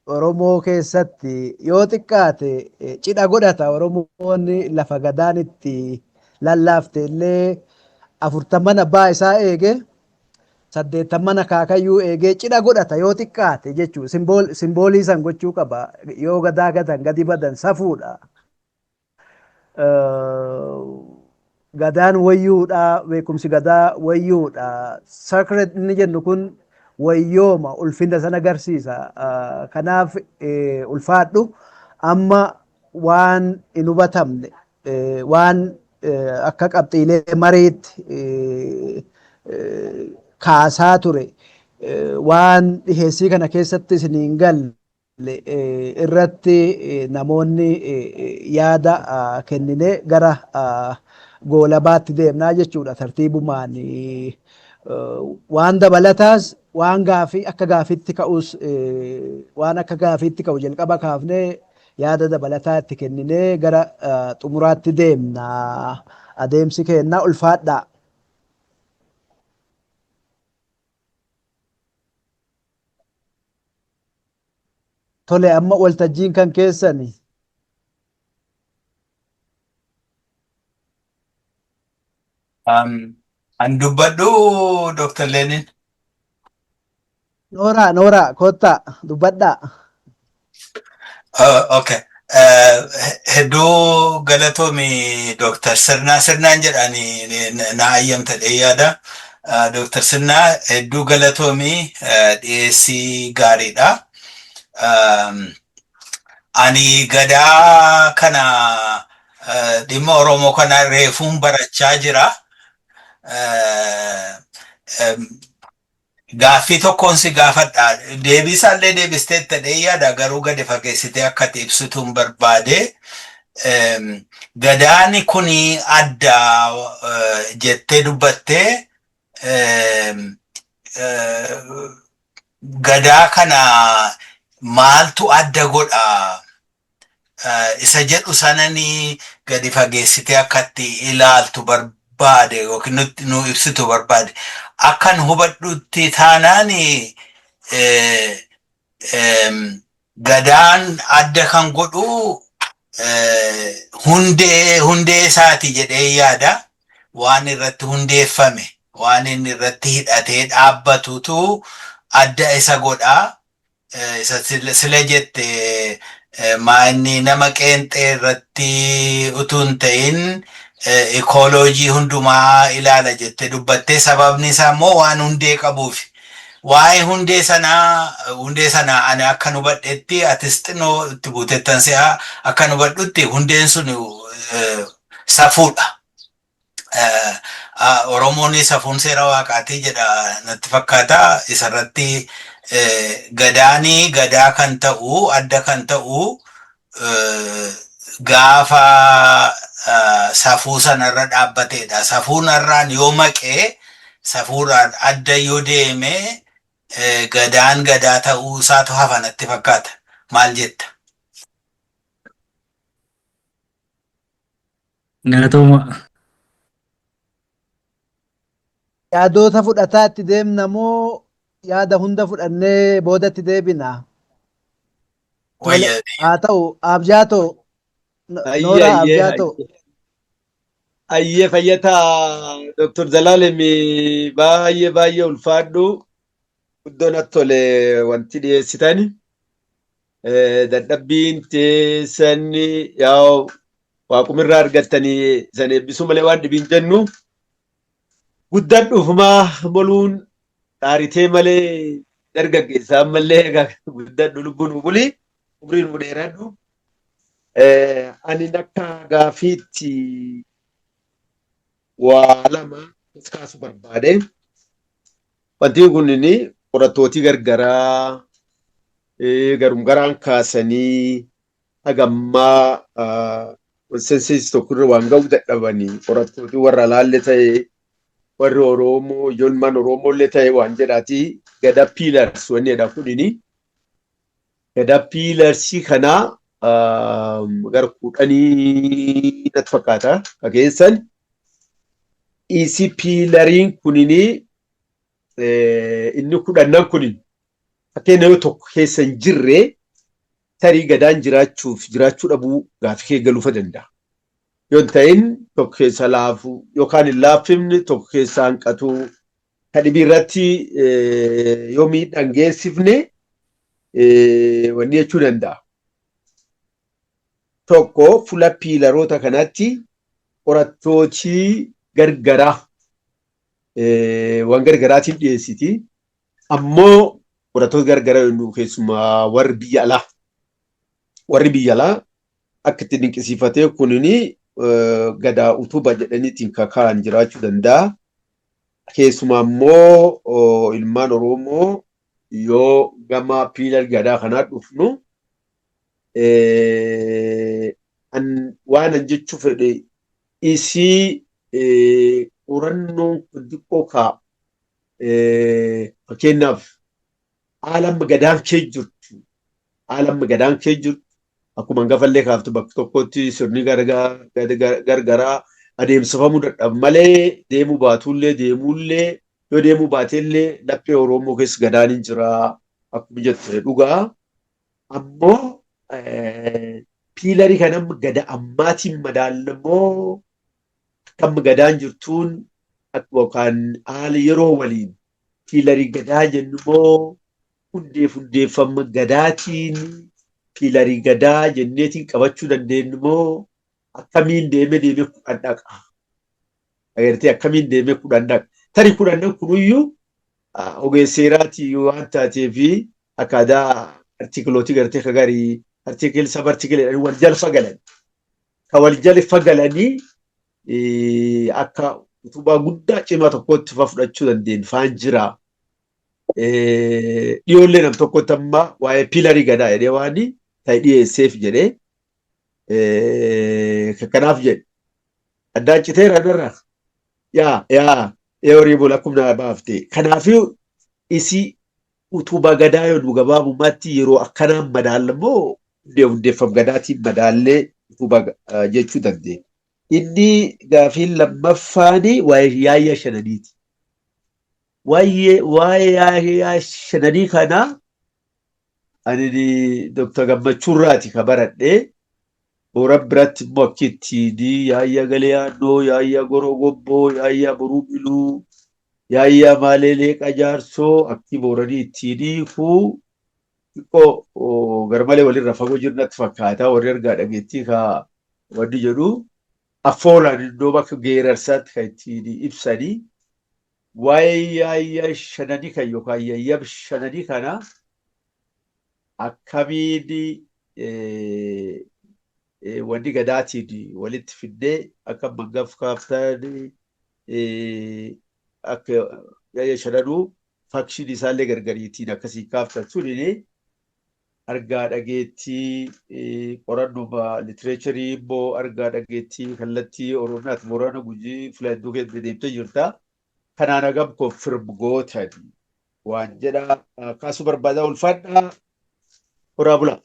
Oromoo keessatti yoo xiqqaate cidha godhata Oromoonni lafa gadaan itti lallaafte illee 40 abbaa isaa eege 80 akaakayyuu eegee cidha godhata yoo xiqqaate jechuudha. Simboolii san gochuu qaba. Yoo gadaa gatan gadi badan safuudha. Gadaan wayyuudha, beekumsi gadaa wayyuudha. Sacred inni jennu kun wayyooma ulfinna sana agarsiisa. Kanaaf ulfaadhu amma waan hin hubatamne waan akka qabxiilee mariitti kaasaa ture waan dhiheessii kana keessatti isiniin galle irratti namoonni yaada kennine gara goolabaatti deemnaa jechuudha. Tartiibumaan waan dabalataas waan gaafii akka gaafiitti ka'us waan akka gaafiitti ka'u jalqaba kaafnee yaada dabalataa itti kenninee gara xumuraatti deemna. Adeemsi kennaa ulfaadhaa. Tole amma waltajjiin kan keessani. An dubbadhu Dr. Lenin. Noora kottaa dubbadhaa. Okay. Hedduu galatoomi Dr. Sirnaan jedhani na ayyamta yaada. Dr. Sirnaa hedduu galatoomi dhiyeessii gaariidha. Ani gadaa kana dhimma Oromoo kana reefuun barachaa jira. Gaaffii tokkoon si gaafadha. Deebisaallee deebisteetta yaada garuu gadi fageessitee akka ibsituun barbaade. Gadaani kuni adda jettee dubbattee gadaa kana maaltu adda godha isa jedhu sananii gadi fageessitee akkatti ilaaltu barbaade yookiin nu ibsitu barbaade. Akkan hubadhutti taanaan gadaan adda kan godhu hundee isaati jedhee yaada. Waan irratti hundeeffame, waan inni irratti hidhatee dhaabbatutu adda isa godha. Isa sila jette maanni nama qeenxee irratti utuun ta'in ekooloojii hundumaa ilaala jette dubbattee sababni isaa immoo waan hundee qabuuf. Waa'ee hundee sanaa ani akka nu hubadhetti atis xinnoo itti buutettan si'a akka nu hubadhutti hundeen sun safuudha. Oromoon safuun seera waaqaatii jedha natti fakkaata. Isarratti gadaanii gadaa kan ta'u adda kan ta'u gaafa safuu sanarra dhaabbateedha. Safuun irraan yoo maqee safuuraan adda yoo deeme gadaan gadaa ta'uu isaatu hafa natti fakkaata. Maal jetta? Galatooma. Yaadoota fudhataa itti deemna moo yaada hunda fudhannee boodatti deebina? Haa ta'u abjaatoo. Noora abjaatoo. Ayyee fayyataa Dr. Zalaalemi baay'ee ulfaadhu. Guddoon attole wanti dhiyeessitani. Dadhabbiin teessanii yaa waaqumirraa argattanii san eebbisuu malee waan dhibiin jennu. Guddaan dhufumaa boluun dhaaritee malee dargaggeessaa malee egaa guddadhu lubbuun buli umriin nu dheeradhu. Ani akka gaafiitti waa lama kaasuu barbaade. Wanti kunniin qorattooti gargaraa garumgaraan kaasanii hagammaa seensis tokkorra waan ga'u dadhabanii qorattooti warra laalle ta'e warri Oromoo ijoolmaan Oromooillee ta'e waan jedhaati gada piilars wanni jedha kunini gada piilarsii kanaa gara 10 natti fakkaata kageessan isi piilariin kunini inni 10 kunin fakkeenya yoo tokko keessa hin jirre tarii gadaan jiraachuu dhabuu gaafii kee galuufa danda'a. Yoo ta'in tokko keessa laafu yookaan hin laaffifne tokko keessa hanqatu kan dhibii irratti yoo miidhaan geessifne wanni jechuu danda'a. Tokko fuula piilaroota kanatti qorattooti gargaraa waan gargaraatiin dhiyeessiti. Ammoo qorattoota gargaraa yemmuu keessumaa warri biyya alaa akka itti dinqisiifatee kunini gadaa utuba jedhaniitiin kakaan jiraachuu danda'a. Keessumaa immoo ilmaan Oromoo yoo gama piilar gadaa kanaa dhufnu waan an jechuu fedhe isii qorannoon xiqqoo kaa fakkeenyaaf haalamma gadaan kee jirtu akkuma hangafallee kaaftu bakka tokkotti sirni gargaraa adeemsifamuu dadhabu malee deemuu baatullee deemuullee yoo deemuu baateellee laphee Oromoo keessa gadaan hin jira akkuma jettu dhugaa. Ammoo piilarii kanam gada ammaatiin madaallamoo akkam gadaan jirtuun yookaan haala yeroo waliin piilarii gadaa jennumoo hundeeffama gadaatiin piilarii gadaa jenneetiin qabachuu dandeenyumoo akkamiin deemee kudhan dhaqa. Agartee akkamiin deemee kudhan dhaqa. Tarii kudhan kunuyyuu ogeesseeraatii waan taateefi akkaataa artikilooti gartee kagarii artikil sab artikil wal jalfa galan. Ka wal jalfa galanii akka utubaa guddaa cimaa tokkotti fudhachuu dandeenyu faan jira. Dhiyoollee nam tokkotti amma waa'ee piilarii gadaa jedhee waan ta'e dhiyeesseef jedhee kanaaf jedhe addaan citeera narraa horii bula akkuma baafte. Kanaafuu isi utubaa gadaa yoo nu gabaabumatti yeroo akkanaan madaallamoo hundeeffam gadaatiin madaallee utubaa jechuu dandeenya. Inni gaafiin lammaffaani waa'ee yaayya shananiiti. Waa'ee yaayya shananii kana ani Dr. Gammachuurraati ka baradhee Booran biratti immoo akka ittiin yaayya galee yaannoo, yaayya goroo gobboo, yaayya boruu biluu, yaayya maaleelee qajaarsoo akki booranii ittiin hiikuu xiqqoo garmalee walirra fagoo jirnatti fakkaata warri argaa dhageettii ka wanni jedhu affoolaan iddoo bakka geerarsaatti kan ittiin ibsanii waa'ee yaayya shananii kan yookaan yayyab shananii kana akkamiin wanni gadaatiin walitti fidee akka mangaf kaaftan akka yaayya shananuu fakshin isaallee gargariitiin akkasii kaaftan sunini argaa dhageettii qorannuma litireecharii immoo argaa dhageettii kallattii Oromiyaatti Boorana Gujii filadduu keessa deemtee jirta. Kanaan hagam konfirm gootan waan jedha kaasuu barbaadaa ulfaadhaa horaa bulaa.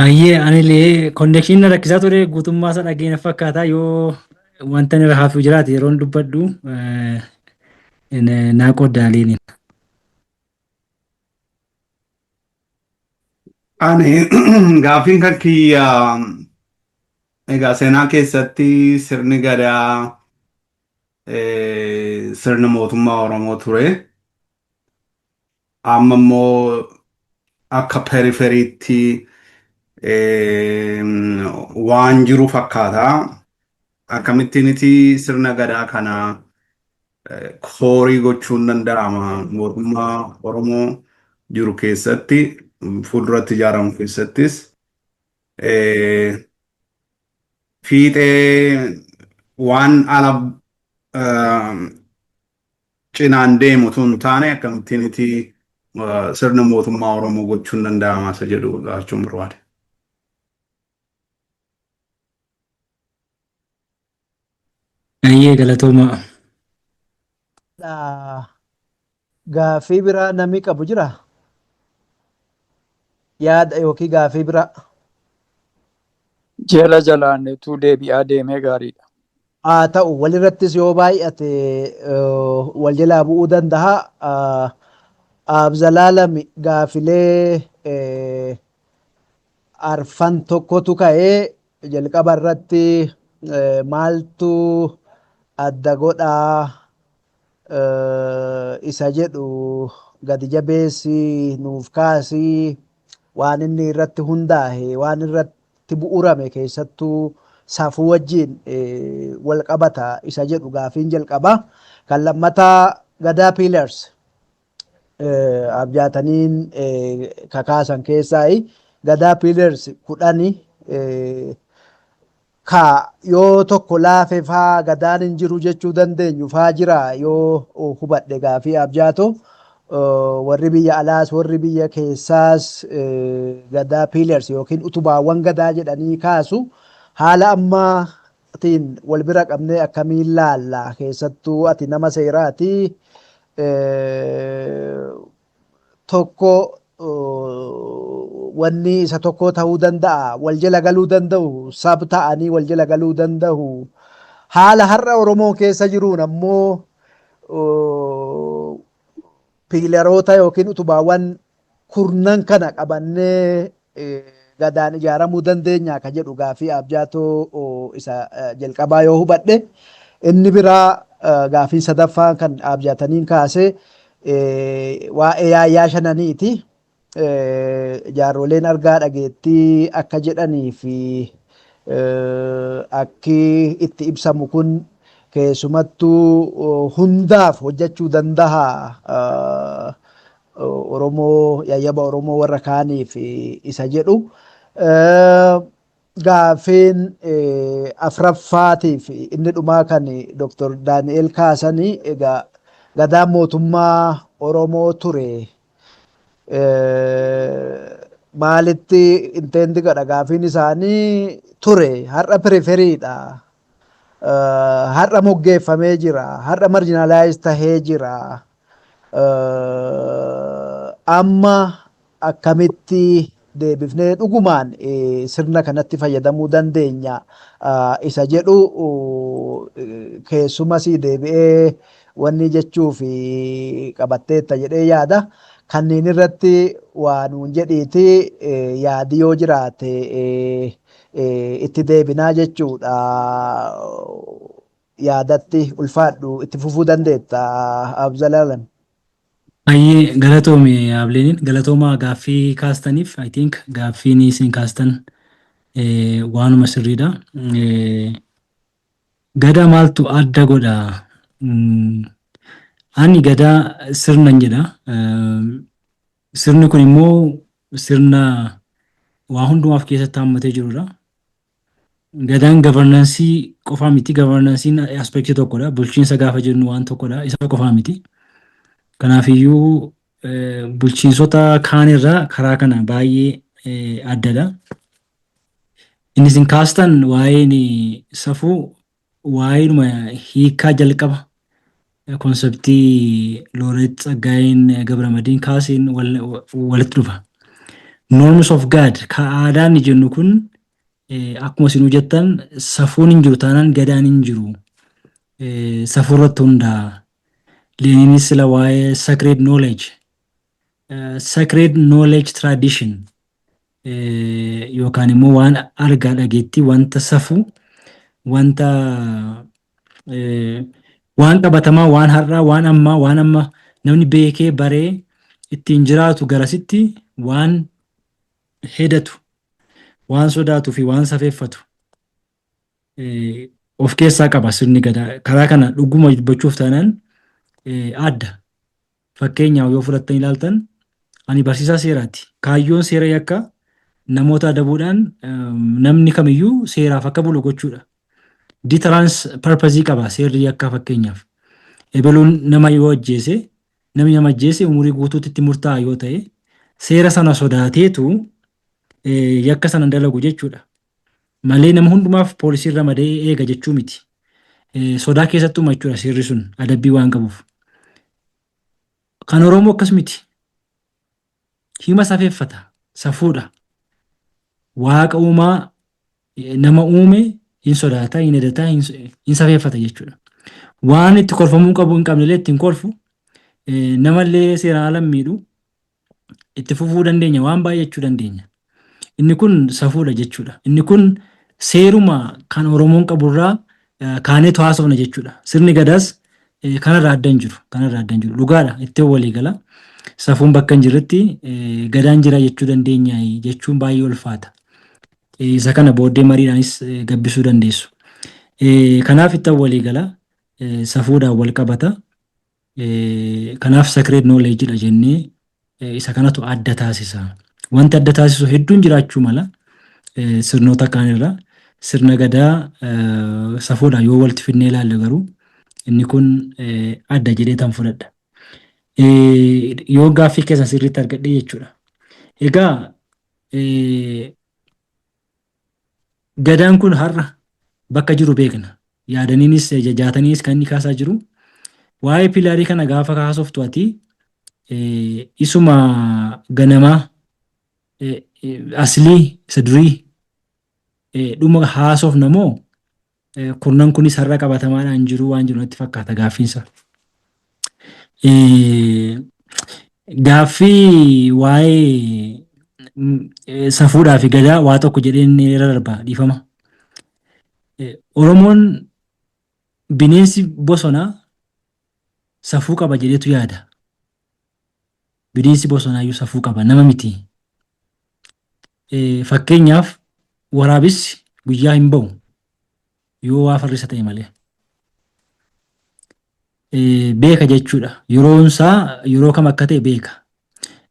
Ayyee anillee konnekshinii rakkisaa ture guutummaa isaa dhageenya fakkaata yoo wanta inni hafu jiraate yeroon dubbadhu naa qoddaaleen. Ani gaafiin kan kiyya egaa seenaa keessatti sirni gadaa sirna mootummaa Oromoo ture. Amma immoo akka periferiitti waan jiru fakkaata. Akkamittiiniti sirna gadaa kana koorii gochuun danda'ama mootummaa Oromoo jiru keessatti fuulduratti ijaaramu keessattis fiixee waan ala cinaan deemu tun taane akkamittiin itti sirna mootummaa Oromoo gochuun danda'ama isa jedhu gaafachuun barbaade. Ayyee galatooma. Gaaffii biraa namni qabu jira? Yaada yookiin gaaffii biraa? Jala jalaannetu deebi'aa deemee gaariidha. Haa ta'u walirrattis yoo baay'ate wal jalaa bu'uu danda'a. Abzalaalami gaafilee arfan tokkotu ka'ee jalqaba irratti maaltu adda godhaa isa jedhu gadi jabeessii nuuf kaasii waan inni irratti hundaa'e waan irratti bu'urame keessattuu safuu wajjin wal qabata isa jedhu gaafiin jalqaba. Kan lammataa Gadaa Pillars abjaataniin kakaasan keessaa Gadaa Pillars 10 ka yoo tokko laafe faa gadaan hin jiru jechuu dandeenyu faa jira yoo hubadhe gaafii abjaato warri biyya alaas warri biyya keessaas Gadaa Pillars yookiin utubaawwan gadaa jedhanii kaasu haala ammaatiin wal bira qabnee akkamiin laalla keessattuu ati nama seeraati tokko wanni isa tokko ta'uu danda'a wal jala galuu danda'u sab ta'anii wal jala galuu danda'u haala har'a Oromoo keessa jiruun ammoo piilaroota yookiin utubaawwan kurnan kana qabannee gadaan ijaaramuu dandeenya ka jedhu gaafii abjaatoo isa jalqabaa yoo hubadhe inni biraa gaafii sadaffaa kan abjaataniin kaase waa'ee yaayyaa shananiiti. Jaarroleen argaa dhageettii akka jedhanii fi akki itti ibsamu kun keessumattuu hundaaf hojjechuu danda'a Oromoo yayyaba Oromoo warra kaaniif isa jedhu. Gaafiin afraffaatiif inni dhumaa kan Dr. Daani'el kaasanii egaa gadaan mootummaa Oromoo ture. Maalitti intendi godha gaafiin isaanii ture har'a piriferiidha har'a moggeeffamee jira har'a marjinaalaayis tahee jira amma akkamitti deebifnee dhugumaan sirna kanatti fayyadamuu dandeenya isa jedhu keessumas deebi'ee wanni jechuu fi qabatteetta jedhee yaada. Kanneen irratti waan nuun jedhiiti yaadi yoo jiraate itti deebinaa jechuudha. Yaadatti ulfaadhu itti fufuu dandeetta Abzalaalam. Ayyee galatoome Ableenin galatooma gaaffii kaastaniif I think gaaffiin isin kaastan waanuma sirriidha. Gadaa maaltu adda godha? Ani gadaa sirnan jedha. Sirni kun immoo sirna waa hundumaaf keessatti hammatee jirudha. Gadaan gavarnansii qofaa miti. Gavarnansiin aspektii tokkodha. Bulchiinsa gaafa jennu waan tokkodha. Isa qofaa miti. Kanaafiyyuu bulchiinsota kaanirraa karaa kana baay'ee addadha. Inni isin kaastan waa'een safuu waa'eedhuma hiikaa jalqaba. Konseptii Looret Tsaggaayeen Gabramadiin kaaseen walitti dhufa. Norms of God ka aadaan jennu kun akkuma isinuu jettan safuun hin jiru taanaan gadaan hin jiru. Safuu irratti hundaa'a. Leeninis sila waa'ee sacred knowledge tradition yookaan immoo waan argaa dhageettii wanta safuu wanta waan qabatamaa waan har'aa waan ammaa waan amma namni beekee baree ittiin jiraatu garasitti waan hedatu waan sodaatuu fi waan safeeffatu of keessaa qaba sirni gadaa. Karaa kana dhuguma dubbachuuf taanaan adda. Fakkeenyaaf yoo fudhattan ilaaltan ani barsiisaa seeraati. Kaayyoon seera yakkaa namoota adabuudhaan namni kamiyyuu seeraaf akka bulu gochuudha. Deterrence purpose qaba seerri yakkaa fakkeenyaaf. Ebeluun nama yoo ajjeese namni nama ajjeese umurii guutuutti itti murtaa'a yoo ta'e seera sana sodaateetu yakka sana dalagu jechuudha. Malee nama hundumaaf poolisii ramadee eega jechuu miti. Sodaa keessattuu jechuudha seerri sun adabbii waan qabuuf. Kan Oromoo akkas miti. Hima safeeffata, safuudha. Waaqa uumaa nama uume hin sodaata, hin edataa, hin safeeffata jechuudha. Waan itti kolfamuu qabu hin qabnellee ittiin kolfu namallee seeraan ala miidhu itti fufuu dandeenya, waan baay'ee jechuu dandeenya. Inni kun safuudha jechuudha. Inni kun seeruma kan Oromoon qaburraa kaaneetu haasofna jechuudha. Sirni gadaas kanarraa adda hin jiru. Kanarraa adda hin jiru. Dhugaadha itti walii gala. Safuun bakka hin jirretti gadaan jira jechuu dandeenya jechuun baay'ee ulfaata. Isa kana booddee mariidhaanis gabbisuu dandeessu. Kanaaf itti walii gala safuudhaan wal qabata. Kanaaf sacred knowledge dha jennee isa kanatu adda taasisa. Wanti adda taasisu hedduun jiraachuu mala sirnoota kaanirra sirna gadaa safuudhaan yoo walitti fidnee ilaalle garuu inni kun adda jedhee tan fudhadha. Yoo gaaffii keessa sirriitti argadhe jechuudha. Egaa gadaan kun har'a bakka jiru beekna. Yaadaniinis jajaataniis kan inni kaasaa jiru. Waa'ee pilaarii kana gaafa kaasoftu ati isuma ganamaa aslii isa durii dhuma haasofna moo kurnan kunis har'a qabatamaadhaan jiru waan jiru natti fakkaata gaaffiinsa. Gaaffii waa'ee safuudhaa fi gadaa waa tokko jedheen irra darba dhiifama. Oromoon bineensi bosonaa safuu qaba jedheetu yaada. Bineensi bosonaa iyyuu safuu qaba nama miti. Fakkeenyaaf waraabessi guyyaa hin ba'u yoo waa farrisa ta'e malee. Beeka jechuudha. Yeroonsaa yeroo kam akka ta'e beeka.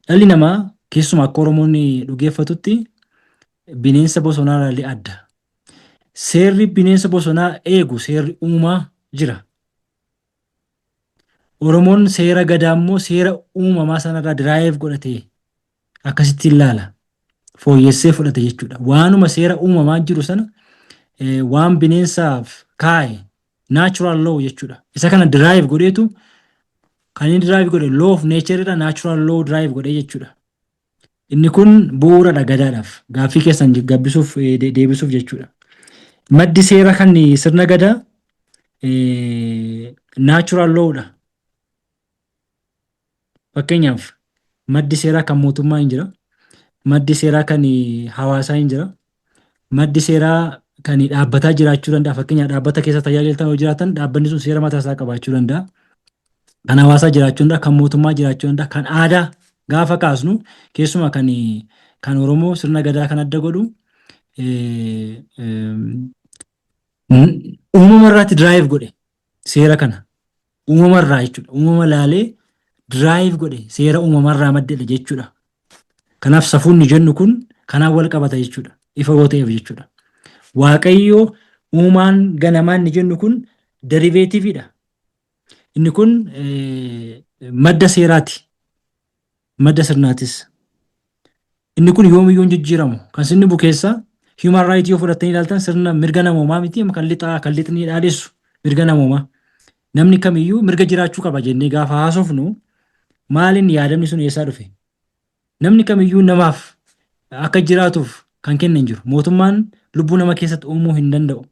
Dhalli namaa keessumaa akka Oromoonni dhugeeffatutti bineensa bosonaa illee adda. Seerri bineensa bosonaa eegu seerri uumaa jira. Oromoon seera gadaa immoo seera uumamaa sanarraa diraayeef godhatee akkasitti ilaala. Fooyyessee fudhate jechuudha. Waanuma seera uumamaa jiru sana waan bineensaaf kaa'e natural law jechuudha. Isa kana diraayeef godheetu kan inni diraayeef godhe law of nature irra natural law diraayeef godhee jechuudha. Inni kun bu'uuradha gadaadhaaf. Gaaffii keessan gabbisuuf deebisuuf jechuudha. Maddi seera kan sirna gadaa natural lawdha. Fakkeenyaaf maddi seeraa kan mootummaa hin jira. Maddi seeraa kan hawaasaa hin jira. Maddi seeraa kan dhaabbataa jiraachuu danda'a. Fakkeenyaaf dhaabbata keessa tajaajiltan yoo jiraatan dhaabbanni sun seera mataa isaa qabaachuu danda'a. Kan hawaasaa jiraachuu danda'a, kan mootummaa jiraachuu danda'a, kan aadaa gaafa kaasnu keessumaa kan Oromoo sirna gadaa kan adda godhu uumama irraatti diraayiv godhe seera kana. Uumama irraa jechuudha. Uumama laalee diraayiv godhe seera uumama irraa maddeedha jechuudha. Kanaaf safuun ni jennu kun kanaan wal qabata jechuudha. Ifa yoo ta'eef jechuudha. Waaqayyoo uumaan ganamaan ni jennu kun deriveetiividha. Inni kun madda seeraati. Madda sirnaatis. Inni kun yoomiyyuu hin jijjiiramu. Kan sirni bukeessaa human right yoo fudhattanii ilaaltan sirna mirga namoomaa miti kan lixni dhaadessu mirga namoomaa. Namni kamiyyuu mirga jiraachuu qaba jennee gaafa haasofnu maaliin yaadamni sun eessaa dhufe? Namni kamiyyuu namaaf akka jiraatuuf kan kenne hin jiru. Mootummaan lubbuu nama keessatti uumuu hin danda'u.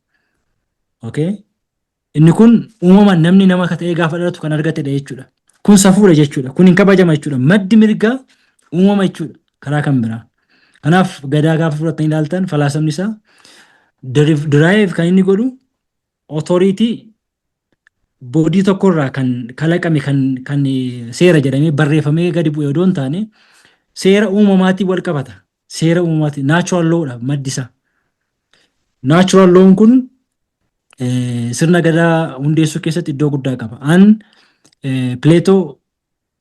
Okay? Inni kun uumamaan namni nama akka ta'e gaafa dhalatu kan argatedha jechuudha. Kun safuudha jechuudha. Kun hin kabajama jechuudha. Maddi mirgaa uumama jechuudha. Karaa kan biraa. Kanaaf gadaa gaafa fudhatanii ilaaltan falaasamni isaa diraayiv kan inni godhu otoriitii boodii tokkorraa kan kalaqame kan seera jedhamee barreeffamee gadi bu'e odoo hin taane seera uumamaatiin wal qabata. Seera uumamaatiin natural lawdha maddi isaa. Natural lawn kun sirna gadaa hundeessuu keessatti iddoo guddaa qaba. Pileetoo,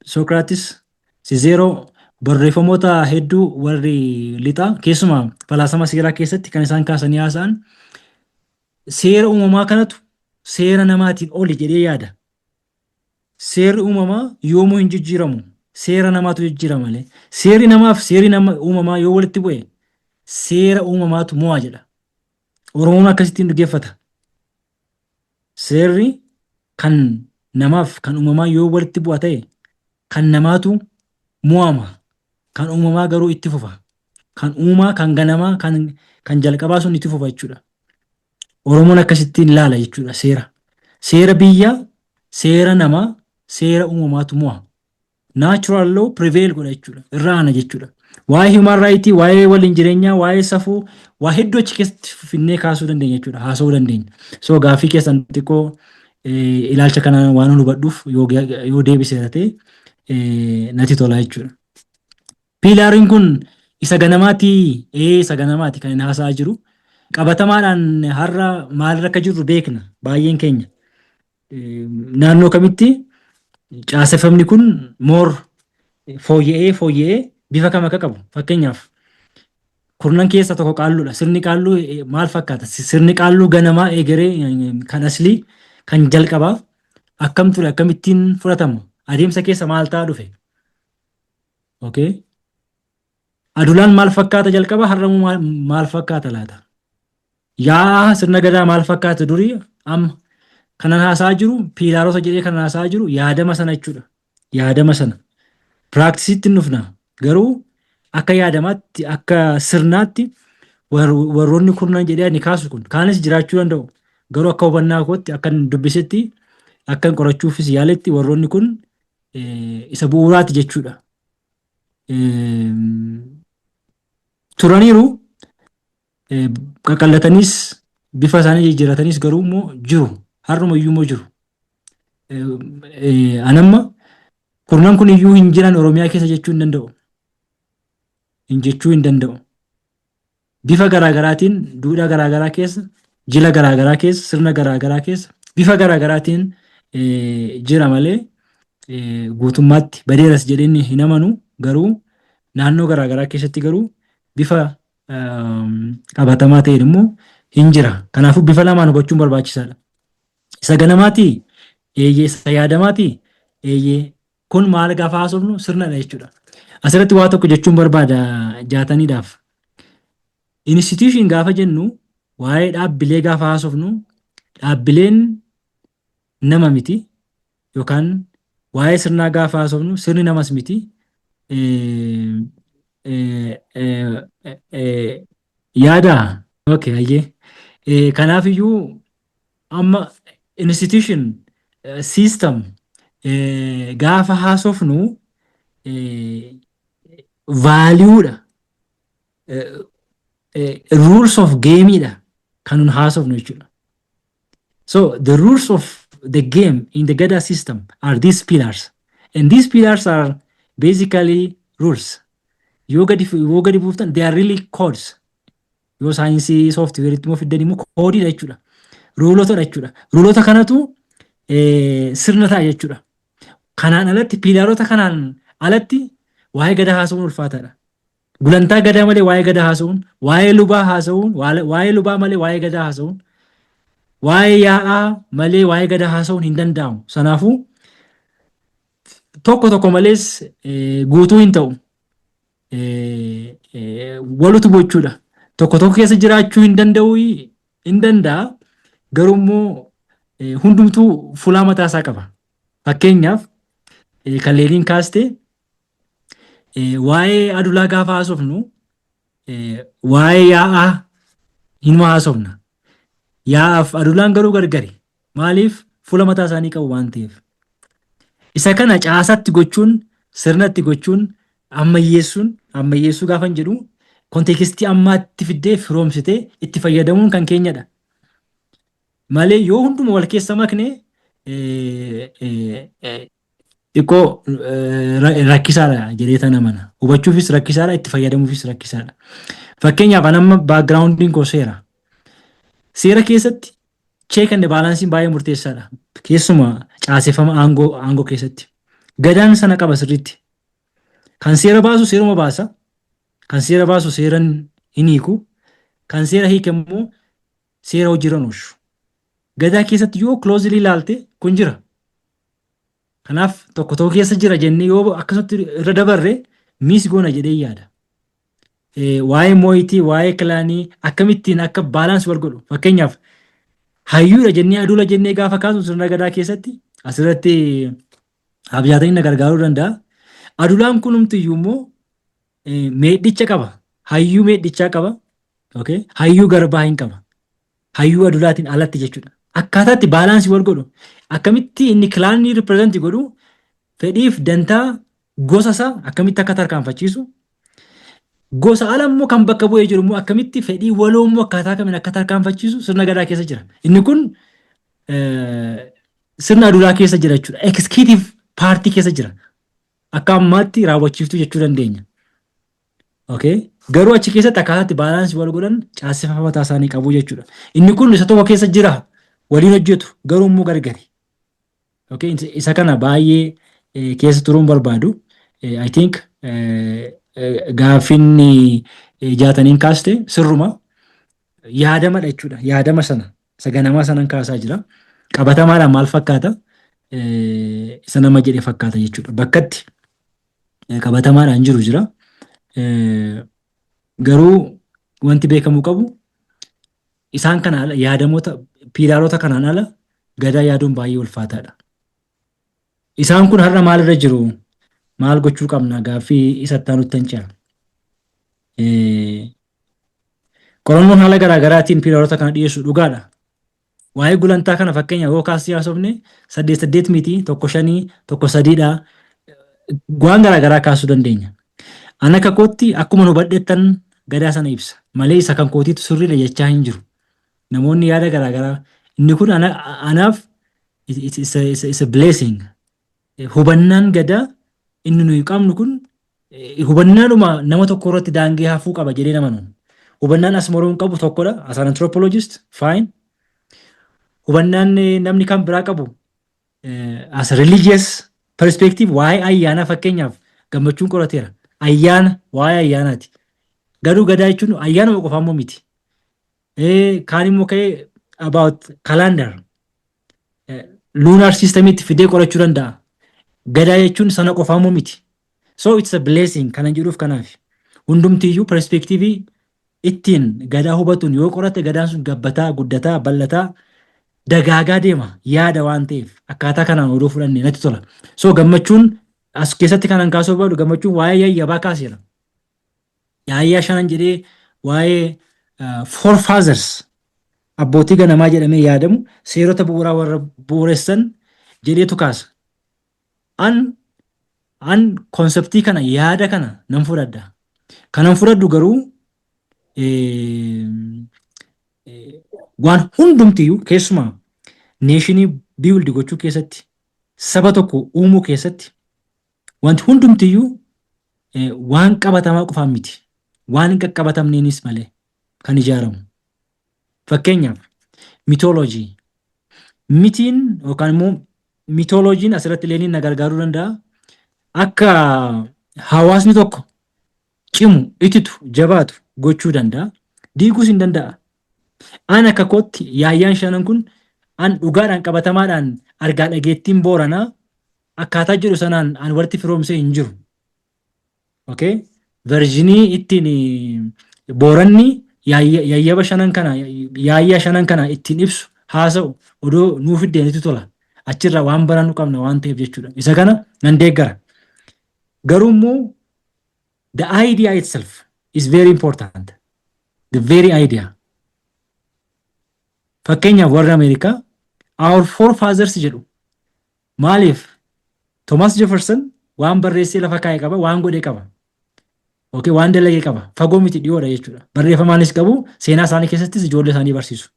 Sookiraatis, Sizeeroo barreeffamoota hedduu warri lixaa keessumaa falaasama seeraa keessatti kan isaan kaasanii haasa'an seera uumamaa kanatu seera namaatiin oli jedhee yaada. Seerri uumamaa yoomuu hin jijjiiramu. Seera namaatu jijjiirama malee. Seerri namaaf seerri uumamaa yoo walitti bu'e seera uumamaatu mo'a jedha. Oromoon akkasittiin dhaggeeffata. Seerri kan namaaf kan uumamaa yoo walitti bu'a ta'e kan namaatu mo'ama. Kan uumamaa garuu itti fufa. Kan uumaa kan ganamaa kan jalqabaa sun itti fufa jechuudha. Oromoon akkasittiin ilaala jechuudha seera. Seera biyyaa, seera namaa, seera uumamaatu mo'a. Natural law prevail godha jechuudha. Irra aana jechuudha. Waa'ee human right, waa'ee waliin jireenyaa, waa'ee safuu, waa hedduu achi keessatti finnee kaasuu dandeenya jechuudha. Haasa'uu dandeenya. So gaaffii keessan xiqqoo ilaalcha kana waan hubadhuuf yoo deebisee ta'e natti tola jechuudha. Piilaariin kun isa ganamaati, isa ganamaati kan inni haasa'aa jiru. Qabatamaadhaan har'a maalirra akka jirru beekna baay'een keenya. Naannoo kamitti caaseffamni kun moor fooyya'ee bifa kam akka qabu. Fakkeenyaaf kurnan keessa tokko qaalluudha. Sirni qaalluu maal fakkaata? Sirni qaalluu ganamaa eegaree kan aslii kan jalqabaa akkam ture akkamittiin fudhatama? Adeemsa keessa maal ta'aa dhufe? Okay. Adulaan maal fakkaata jalqaba? Har'amuu maal fakkaata laata? Yaa sirna gadaa maal fakkaata durii amma kanan haasa'aa jiru piilaarota jedhee kanan haasa'aa jiru yaadama sana jechuudha. Yaadama sana. Piraaktiisiitti hin dhufna. Garuu akka yaadamaatti akka sirnaatti warroonni kurnan jedhee ani kaasu kun kaanis jiraachuu danda'u. Garuu akka hubannaa kootti akka dubbisetti akka qorachuufis yaaletti warroonni kun isa bu'uuraati jechuudha. Turaniiru qaqallataniis bifa isaanii jijjiirrataniis garuu immoo jiru. Har'uma iyyuu immoo jiru. Anamma kurnan kun iyyuu hin jiran Oromiyaa keessa jechuu hin danda'u. Jechuu hin danda'u. Bifa garaagaraatiin duudhaa garaagaraa keessa, jila garaagaraa keessa, sirna garaagaraa keessa, bifa garaagaraatiin jira malee guutummaatti badeeras jedheen hin amanu garuu naannoo garaagaraa keessatti garuu bifa qabatamaa ta'een immoo hin jira. Kanaafuu bifa lamaan hubachuun barbaachisaadha. Isa ganamaatii isa yaadamaatii kun maal gaafa haasofnu sirnadha jechuudha. Asirratti waa tokko jechuun barbaada jaataniidhaaf. Institution gaafa jennu waa'ee dhaabbilee gaafa haasofnu dhaabbileen nama miti yookaan waa'ee sirnaa gaafa haasofnu sirni namas miti. Yaada okay hayyee kanaaf iyyuu amma institution system gaafa haasofnu vaaliuudha rules of gameidha kan nun haasofnu jechuudha. So the rules of the game in the Gada system are these pillars and these pillars are basically rules. Yoo gadi buuftan they are really codes. Yoo saayinsii sooftiweeritti immoo fiddan immoo koodiidha jechuudha. Ruulotadha jechuudha. Ruulota kanatu sirna ta'a jechuudha. Kanaan alatti piilaarota kanaan alatti waa'ee gadaa haasa'uun ulfaataadha. Gulantaa gadaa malee waa'ee gadaa haasa'uun, waa'ee lubaa haasa'uun, waa'ee lubaa malee waa'ee gadaa haasa'uun, waa'ee yaa'aa malee waa'ee gadaa haasa'uun hin danda'amu. Sanaafuu tokko malees guutuu hin ta'u. Walutu gochuudha. Tokko keessa jiraachuu hin danda'u hin danda'a. Garuu immoo hundumtuu fulaa mataa isaa qaba. Fakkeenyaaf kan leeliin kaaste waa'ee adulaa gaafa haasofnu waa'ee yaa'aa hin haasofna. Yaa'aaf adulaan garuu gargari. Maaliif fuula mataa isaanii qabu waan ta'eef. Isa kana caasatti gochuun sirnatti gochuun ammayyeessuu gaafa hin jedhu konteekistii ammaatti fiddee firoomsitee itti fayyadamuun kan keenyadha. Malee yoo hunduma wal keessa makne xiqqoo rakkisaadha jedhee tan amana. Hubachuufis rakkisaadha, itti fayyadamuufis rakkisaadha. Fakkeenyaaf amma baakgiraawundiin koo seera. Seera keessatti check and balansiin baay'ee murteessaadha. Keessumaa caaseffama aangoo keessatti. Gadaan sana qaba sirriitti. Kan seera baasu seeruma baasa. Kan seera baasu seeran hin hiiku. Kan seera hiike immoo seera hojiirra oolchu. Gadaa keessatti yoo closely ilaalte kun jira. Kanaaf tokko tokko keessa jira jennee yoo akkasumatti irra dabarre miis goona jedhee yaada. Waa'ee mooyitii, waa'ee kilaanii akkamittiin akka baalaansi wal godhu. Fakkeenyaaf hayyuudha jennee aduula jennee gaafa kaasu sirna gadaa keessatti asirratti abjaatanii na gargaaruu danda'a. Adulaan kun humtiyyuu immoo meedhicha qaba. Hayyuu meedhichaa qaba. Hayyuu garbaa hin qaba. Hayyuu adulaatiin alatti jechuudha. Akkaataatti baalaansii wal godhu. Akkamitti inni kilaanii ripireezenti godhu fedhiif dantaa gosa isaa akkamitti akka tarkaanfachiisu. Gosa ala immoo kan bakka bu'ee jiru immoo akkamitti fedhii waloo immoo akkaataa kamiin akka tarkaanfachiisu sirna gadaa keessa jira. Inni kun sirna adulaa keessa jira jechuudha. Executive paartii keessa jira. Akka ammaatti raawwachiiftuu jechuu dandeenya. Garuu achi keessatti akkaataatti baalaansii wal godhan caaseffama mataa isaanii qabu jechuudha. Inni kun isa tokko keessa jira waliin hojjetu garuu immoo gargari. Isa kana baay'ee keessa turuun barbaadu. I think gaaffinni jaataniin kaaste sirruma yaadamadha jechuudha. Yaadama sana isa ganamaa sanan kaasaa jira. Qabatamaadhaan maal fakkaata? Isa nama jedhe fakkaata jechuudha. Bakkatti qabatamaadhaan jiru jira. Garuu wanti beekamuu qabu isaan kana ala yaadamoota piilaalota kanaan ala gadaa yaaduun baay'ee ulfaataadha. Isaan kun har'a maalirra jiru? Maal gochuu qabna? Gaaffii isatti aanutti hin ce'a. Qorannoon haala garaagaraatiin piilaalota kana dhiyeessu dhugaadha. Waa'ee gulantaa kana fakkeenya yoo kaasee haasofne 8 miti, 1 5, 1 3dha. Waan garaagaraa kaasuu dandeenya. Ana akka kootti akkuma hubadheettan gadaa sana ibsa. Malee isa kan kootiitu sirriidha jechaa hin jiru. Namoonni yaada garaagaraa. Inni kun anaaf is a blessing. Hubannaan gadaa inni nuyi qabnu kun hubannaadhuma nama tokko irratti daangee hafuu qaba jedhee namanu. Hubannaan as moroon qabu tokkodha. As an anthropologist, fine. Hubannaan namni kan biraa qabu as a religious perspective waa'ee ayyaana fakkeenyaaf gammachuun qorateera. Ayyaana waa'ee ayyaanaati. Garuu gadaa jechuun ayyaanuma qofa immoo miti. Kaan immoo ka'ee about calendar lunar system itti fidee qorachuu danda'a. Gadaa jechuun sana qofa immoo miti. So it's a blessing kanan jedhuuf kanaaf. Hundumtiyyuu perspektiivii ittiin gadaa hubatuun yoo qorate gadaan sun gabbataa, guddataa, bal'ataa, dagaagaa deema yaada waan ta'eef akkaataa kanaan odoo fudhanne natti tola. So gammachuun as keessatti kanan kaasuu barbaadu gammachuun waa'ee yayyabaa kaaseera. Yaayyaa shanan jedhee waa'ee forefathers abbootii ganamaa jedhamee yaadamu seerota bu'uuraa warra bu'uuressan jedheetu kaasa. An konseptii kana yaada kana nan fudhadha. Kanan fudhadhu garuu waan hundumtiyyuu keessumaa neeshinii biildi gochuu keessatti saba tokko uumuu keessatti wanti hundumtiyyuu waan qabatamaa qofaan miti. Waan hin qaqqabatamneenis malee kan ijaaramu. Fakkeenyaaf mitooloojii. Mitiin yookaan immoo mitooloojiin asirratti illee na gargaaruu danda'a. Akka hawaasni tokko cimu, ititu, jabaatu gochuu danda'a. Diiguus hin danda'a. An akka kootti yaayyaan shanan kun an dhugaadhaan qabatamaadhaan argaa dhageettiin booranaa akkaataa jedhu sanaan an walitti firoomsee hin jiru. Verjinii ittiin booranni yayyaba shanan kana yaayyaa shanan kana ittiin ibsu haasa'u odoo nuuf iddeenitu tola. Achirraa waan barannu qabna waan ta'eef jechuudha. Isa kana nan deeggara. Garuu immoo the idea itself is very important. The very idea. Fakkeenyaaf warra Ameerikaa our forefathers jedhu. Maaliif Thomas Jefferson waan barreessee lafa kaa'e qaba, waan godhee qaba. Waan dalagee qaba. Fagoo miti dhiyoodha jechuudha. Barreeffamaanis qabu, seenaa isaanii keessattis ijoollee isaanii barsiisu.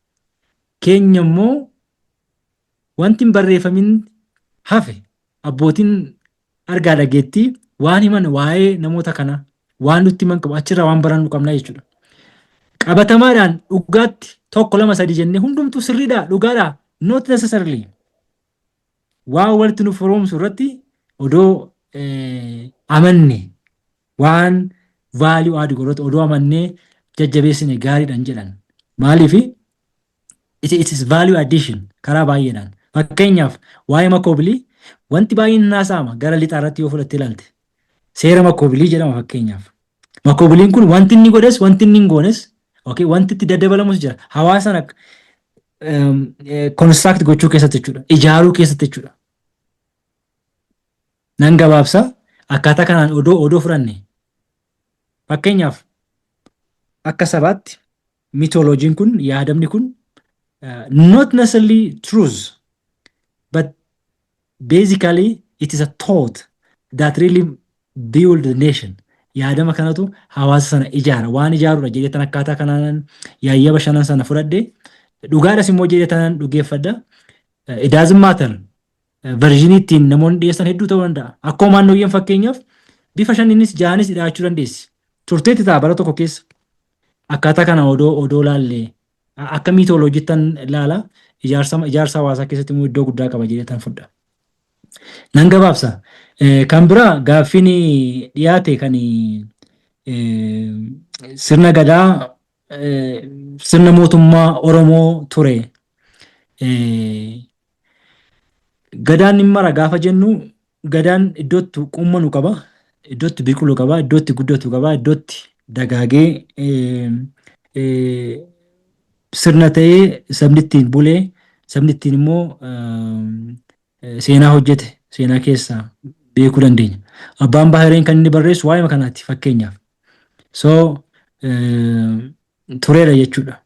Keenya immoo wanti hin barreeffamin hafe abbootiin argaa dhageettii waan himan waa'ee namoota kana waan nutti himan qabu achirraa waan barannu qabna jechuudha. Qabatamaadhaan dhugaatti tokko lama sadi jennee hundumtuu sirriidhaa dhugaadhaa not necessarily waan walitti nu firoomsu irratti odoo amanne waan value add godhatu odoo amannee jajjabeessine gaariidhaan jedhan. Maaliifi it is value addition karaa baay'eedhaan. Fakkeenyaaf waa'ee makoobilii wanti baay'een naasa'ama gara lixaa irratti yoo fudhatte ilaalte. Seera makoobilii jedhama fakkeenyaaf. Makoobiliin kun wanti inni godhes wanti inni hin goones wanti itti daddabalamus jira. Hawaasan construct gochuu keessatti jechuudha. Ijaaruu keessatti jechuudha. Nan gabaabsa akkaataa kanaan odoo fudhanne. Fakkeenyaaf akka sabaatti mythologiin kun yaadamni kun not necessarily truth but basically it is a thought that really build the nation. Yaadama kanatu hawaasa sana ijaara waan ijaarudha jedhee tan akkaataa kanaan yaayya bashanan sana fudhadhe dhugaadhas immoo jedhee tanan dhugeeffadha. It doesn't matter version ittiin namoonni dhiyeessan hedduu ta'uu danda'a. Akkuma maannooyyeen fakkeenyaaf bifa shaninis jaanis hidhaachuu dandeessi. Turteetti ta'a bara tokko keessa akkaataa kana odoo laallee akka miitooloojiittan ilaala ijaarsa hawaasaa keessatti immoo iddoo guddaa qaba jedhee tan fudha. Nan gabaabsa. Kan bira gaaffiin dhiyaate kan sirna gadaa sirna mootummaa Oromoo ture. Gadaan hin mara gaafa jennu gadaan iddootti qummanu qaba, iddootti biqilu qaba, iddootti guddatu qaba, iddootti dagaagee sirna ta'ee sabni ittiin bulee sabni ittiin immoo seenaa hojjete seenaa keessaa beekuu dandeenya. Abbaan Baahireen kan inni barreessu waa'ee kanaatti fakkeenyaaf. So tureedha jechuudha.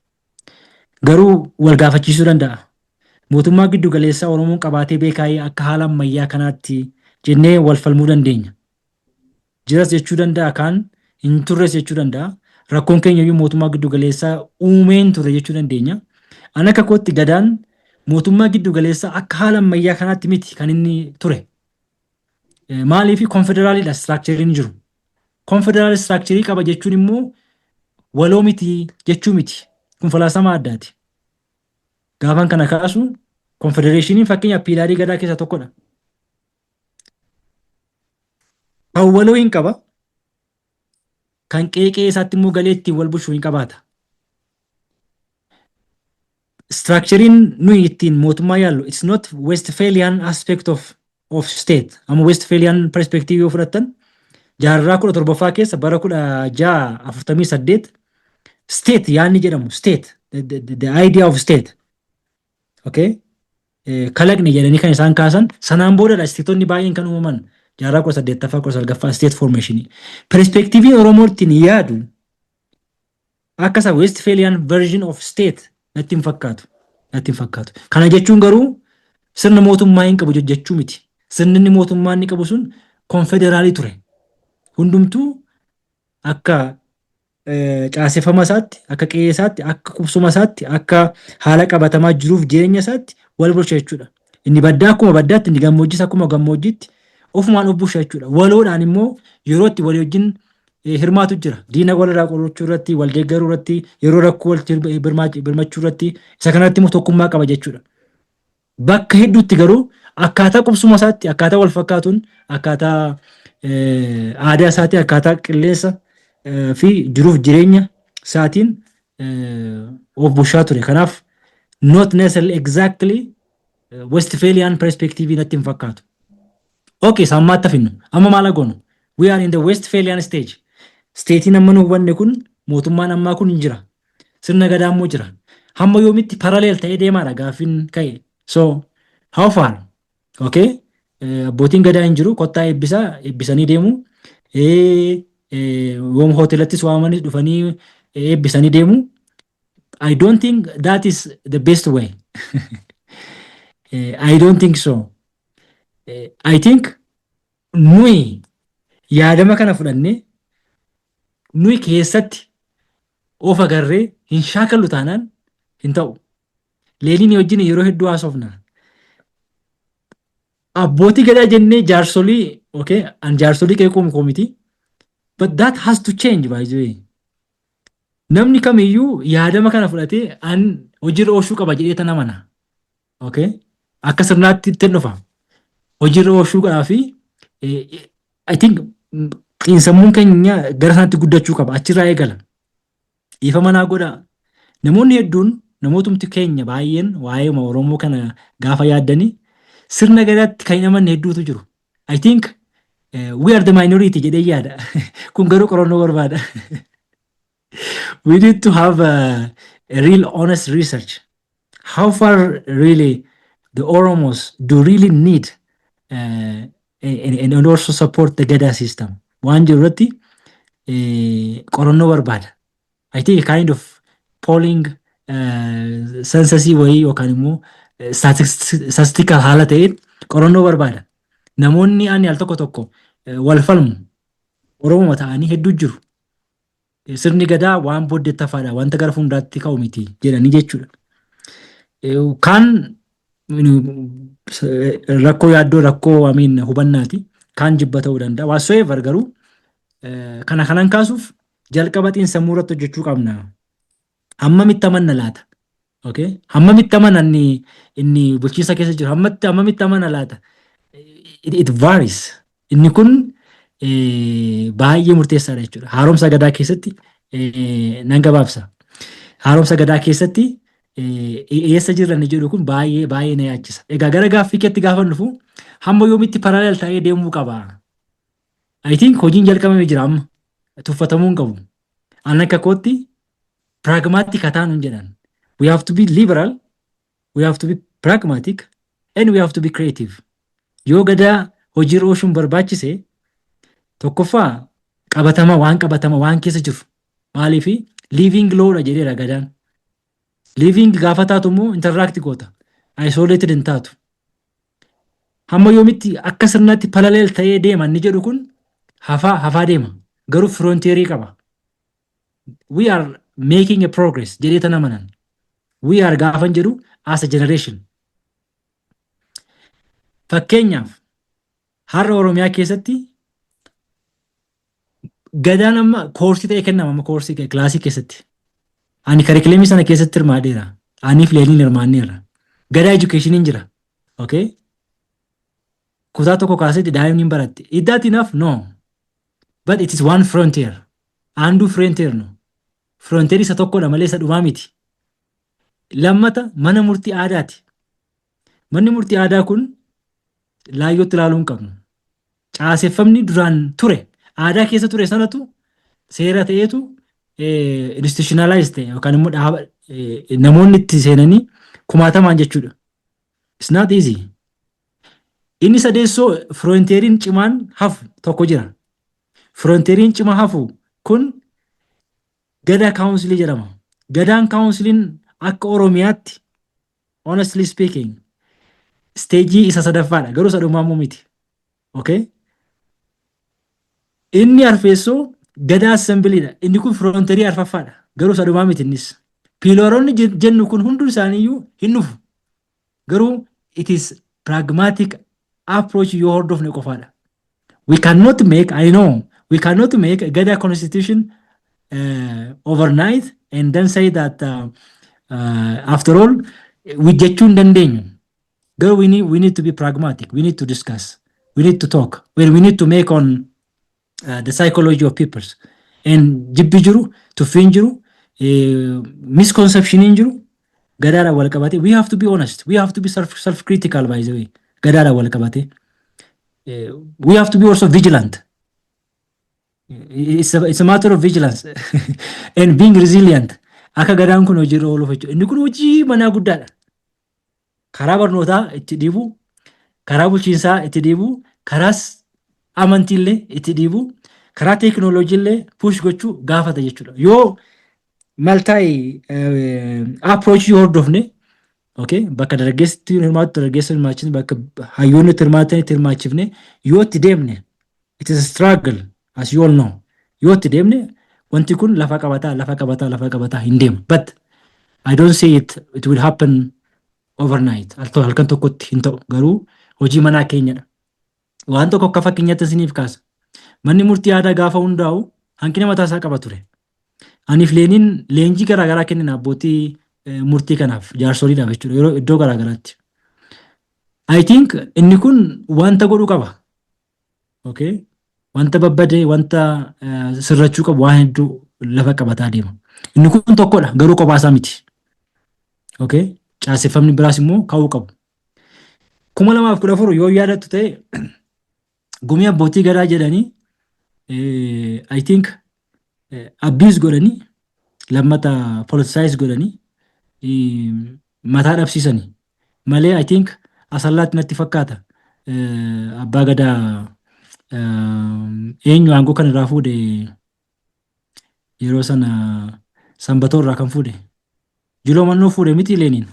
Garuu wal gaafachiisuu danda'a. Mootummaa giddu galeessaa Oromoon qabaatee beekaayee akka haala ammayyaa kanaatti jennee wal falmuu dandeenya. Jiras jechuu danda'a kaan hin turres jechuu danda'a. Rakkoon keenya iyyuu mootummaa giddu galeessaa uumeen ture jechuu dandeenya. An akka kootti gadaan mootummaa giddu galeessaa akka haala ammayyaa kanaatti miti kan inni ture. Maaliif konfederaaliidha istiraakcheriin jiru. Konfederaal istiraakcherii qaba jechuun immoo waloo miti jechuu miti. Kun falaasama addaati. Gaafan kana kaasu konfedereeshiniin fakkeenyaaf piilaarii gadaa keessaa tokkodha. Kan waloo hin qaba. Kan qeeqee isaatti immoo galee ittiin wal bulchuu hin qabaata. Structuring nuyi ittiin mootummaa yaallu it's not Westphalian aspect of state. Amma Westphalian perspective yoo fudhattan jaarraa 17ffaa keessa bara 1648 state yaanni jedhamu state the idea of state. Okay? Kalaqni jedhanii kan isaan kaasan sanaan boodadha isteetonni baay'een kan uumaman jaarraa 18ffaa 19ffaa state formation. Perspectivein Oromoo ittiin yaadu akka isa Westphalian version of state natti hin fakkaatu. Kana jechuun garuu sirna mootummaa hin qabu jechuu miti. Sirni mootummaa inni qabu sun konfederaalii ture. Hundumtuu akka caaseffama isaatti, akka qe'ee isaatti, akka qubsuma isaatti, akka haala qabatamaa jiruuf jireenya isaatti wal bulcha jechuudha. Inni baddaa akkuma baddaatti, inni gammoojjis akkuma gammoojjiitti ofumaan of bulcha jechuudha. Waloodhaan immoo yeroo itti walii wajjin hirmaatu jira. Diina walirraa qorachuu irratti, wal deeggaruu irratti, yeroo rakkoo walitti birmachuu irratti isa kanatti immoo tokkummaa qaba jechuudha. Bakka hedduutti garuu akkaataa qubsuma isaatti, akkaataa wal fakkaatuun, akkaataa aadaa isaatii, akkaataa qilleensa fi jiruuf jireenya isaatiin of bulchaa ture. Kanaaf not necessarily exactly Westphalian perspective natti hin fakkaatu. Okay, sammaatti finnu. Amma maal goonu? We are in the Westphalian stage. Statein amma nu hubanne kun mootummaan ammaa kun hin jira. Sirna gadaa immoo jira. Hamma yoomitti parallel ta'ee deemaadha gaaffiin ka'e. So how far? Okay? Abbootiin gadaa hin jiru kottaa eebbisanii deemu. Yoom hoteelattis waamanis dhufanii eebbisanii deemu. I don't think that is the best way. I don't think so. I think nuyi yaadama kana fudhannee nuyi keessatti of agarree hin shaakallu taanaan hin ta'u. Leeliin wajjin yeroo hedduu haasofna. Abbootii gadaa jennee jaarsolii, okay, an jaarsolii qeequu miti. But that has to change by the way. Namni kamiyyuu yaadama kana fudhatee an hojiirra oolchuu qaba jedhee tan amana. Okay? Akka sirnaatti ittiin dhufa. Hojiirra oolchuudhaa fi I think xiinsammuun keenya gara sanatti guddachuu qaba. Achirraa eegala. Ifa manaa godhaa. Namoonni hedduun namootumti keenya baay'een waa'ee Oromoo kana gaafa yaaddanii sirna gadaatti kan hin amanne hedduutu jiru. I think we are the minority jedhee yaada. Kun garuu qorannoo barbaada. We need to have a real honest research. How far really the Oromos do really need and also support the Gada system. Waan jirurratti qorannoo barbaada. I think a kind of polling censusii wayii yookaan immoo statistical haala ta'een qorannoo barbaada. Namoonni ani al tokko tokko wal falmu Oromoo ta'anii hedduu jiru. Sirni gadaa waan booddeettafaadha wanta gara fuulduraatti ka'u miti jedhanii jechuudha. Kaan rakkoo yaaddoo rakkoo hubannaati. Kaan jibba ta'uu danda'a. Whatsoever garuu kana kanan kaasuuf jalqaba xiinsammuu irratti hojjechuu qabna. Hammamitti amanna laata? Okay? Hammamitti amana inni bulchiinsa keessa jiru? Hammamitti amana laata? It varies. Inni kun baay'ee murteessaadha jechuudha. Haaromsa gadaa keessatti nan gabaabsa. Haaromsa gadaa keessatti eessa jirra ni jedhu kun baay'ee na yaachisa. Egaa gara gaaffii keetti gaafa dhufu hamma yoomitti parallel ta'ee deemuu qaba. I think hojiin jalqabamee jira amma. Tuffatamuu hin qabu. An akka kootti pragmatic hataan hin jedhan. We have to be liberal, we have to be pragmatic, and we have to be creative. Yoo gadaa hojiirra oolchuun barbaachise tokkoffaa qabatama waan keessa jiru. Maaliifi living lawdha jedheera gadaan. Living gaafa taatu immoo interact goota. Isolated hin taatu. Hamma yoomitti akka sirnaatti parallel ta'ee deema inni jedhu kun hafaa deema. Garuu frontierii qaba. We are making a progress jedhee tan amanan. We are gaafan jedhu as a generation. Fakkeenyaaf har'a Oromiyaa keessatti gadaan amma koorsii ta'e kennama amma koorsii kilaasii keessatti. Ani karikilemii sana keessatti hirmaadheera. Aniif leeniin hirmaanneerra. Gadaa education jira. Okay? Kutaa tokko kaasetti daa'imni baratte. Is that enough? No. But it is one frontier. Andu frontier no. Frontier isa tokkodha malee isa dhumaa miti. Lammata mana murtii aadaati. Manni murtii aadaa kun laayyootti ilaaluu hin qabnu. Caaseffamni duraan ture. Aadaa keessa ture sanatu seera ta'eetu institutionalized ta'e yookaan immoo namoonni itti seenanii kumaatamaan jechuudha. It's not easy. Inni sadeessoo frontieriin cimaan hafu tokko jira. Frontieriin cimaa hafu kun Gadaa Council jedhama. Gadaan Councilin akka Oromiyaatti honestly speaking stage isa sadaffaadha. Garuu sadhumaa miti. Okay? Inni arfeessoo Gadaa Assemblyidha. Inni kun frontierii arfaffaadha. Garuu sadhumaa miti innis. Piilooronni jennu kun hundi isaaniiyyuu hin dhufu. Garuu it is pragmatic approach yoo hordofne qofaadha. We cannot make a Gadaa constitution overnight and then say that after all we jechuu hin dandeenyu. Girl, we need to be pragmatic. We need to discuss. We need to talk. We need to make on the psychology of peoples. And jibbi jiru, tuffiin jiru, misconception in jiru, gadaadhaan wal qabate. We have to be honest. We have to be self-critical by the way. Gadaadhaan wal qabate. We have to be also vigilant. It's a matter of vigilance and being resilient. Akka gadaan kun hojiirra ooluuf jechuudha. Inni kun hojii manaa guddaadha. Karaa barnootaa itti dhiibu, karaa bulchiinsaa itti dhiibu, karaa amantiillee itti dhiibu, karaa teekinooloojiillee push gochuu gaafata jechuudha. Yoo maltaa'e approach yoo hordofne, okay, bakka dargaggeessi hirmaatu dargaggeessa hirmaachifne, bakka hayyoonni itti hirmaachifne, yoo itti deemne, it is a struggle as you all know. Yoo itti deemne, wanti kun lafa qabataa hin deemu. But I don't say it will happen overnight. Halkan tokkotti hin ta'u. Garuu hojii manaa keenyadha. Waan tokko akka fakkeenyaatti isiniif kaasa. Manni murtii aadaa gaafa hundaa'u hanqina mataa isaa qaba ture. Aniif Leeniin leenjii garaagaraa kennin abbootii murtii kanaaf jaarsoliidhaaf jechuudha yeroo iddoo garaagaraatti. I think inni kun wanta godhuu qaba. Okay? Wanta babbadee wanta sirrachuu qabu waan hedduu lafa qabataa deema. Inni kun tokkodha garuu qophaa miti. Okay? Caaseffamni biraas immoo ka'uu qabu. 2014 yoo yaadattu ta'e gumii abbootii gadaa jedhanii I think abuse godhanii lammata politicize godhanii mataa dhabsiisanii malee I think asallaatti natti fakkaata abbaa gadaa eenyu aangoo kan irraa fuudhe yeroo sana sanbatoo irraa kan fuudhe Jiloo Mannoo fuudhe miti Leeniin.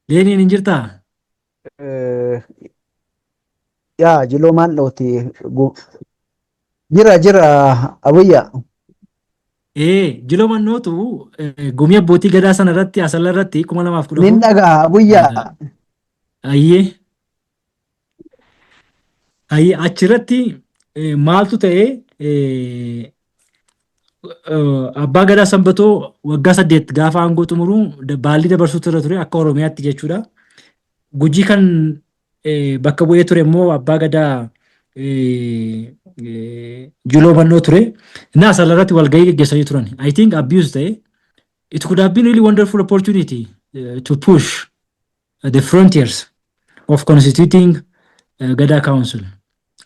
Leeniin hin jirtaa? Yaa Jiloo Mannooti jira Abuyyaa. Jiloo Mannootu gumii abbootii gadaa sana irratti asalla irratti 2014 Nin dhagaa Abuyyaa. Ayyee achirratti maaltu ta'ee abbaa gadaa sanbatoo waggaa 8 gaafa aangoo xumuruu baallii dabarsuutu irra ture akka Oromiyaatti jechuudha. Gujii kan bakka bu'ee ture immoo abbaa gadaa Jiloo Mannoo ture. Inni asalla irratti walgahii gaggeessanii turan. I think abuse ta'e. It could have been really wonderful opportunity to push the frontiers of constituting Gadaa Council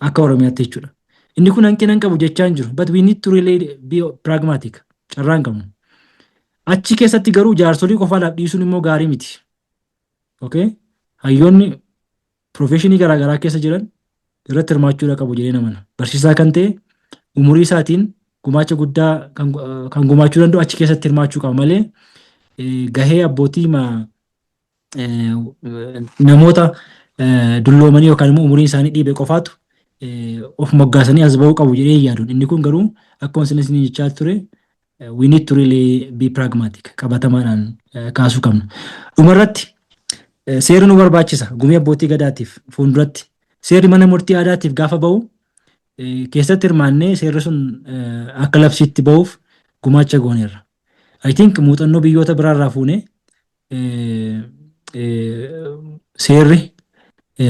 akka Oromiyaatti jechuudha. Inni kun hanqina hin qabu jechaa hin jiru. But we need to really be pragmatic. Carraa hin qabnu. Achi keessatti garuu jaarsolii qofaadhaaf dhiisuun immoo gaarii miti. Okay? Hayyoonni profeshinii garaagaraa keessa jiran irratti hirmaachuudha qabu jedhee namana. Barsiisaa kan ta'e umurii isaatiin gumaacha guddaa kan gumaachuu danda'u achi keessatti hirmaachuu qaba malee gahee abbootii namoota dulloomanii yookaan immoo umuriin isaanii dhiibe qofaatu of moggaasanii as ba'uu qabu jedhee yaaduun. Inni kun garuu akkuma isin jechaa ture we need to really be pragmatic qabatamaadhaan kaasuu qabna. Dhumarratti seerri nu barbaachisa gumii abbootii gadaatiif fuulduratti seerri mana murtii aadaatiif gaafa ba'u keessatti hirmaannee seerri sun akka labsiitti ba'uuf gumaacha gooneerra. I think muuxannoo biyyoota biraarraa fuunee seerri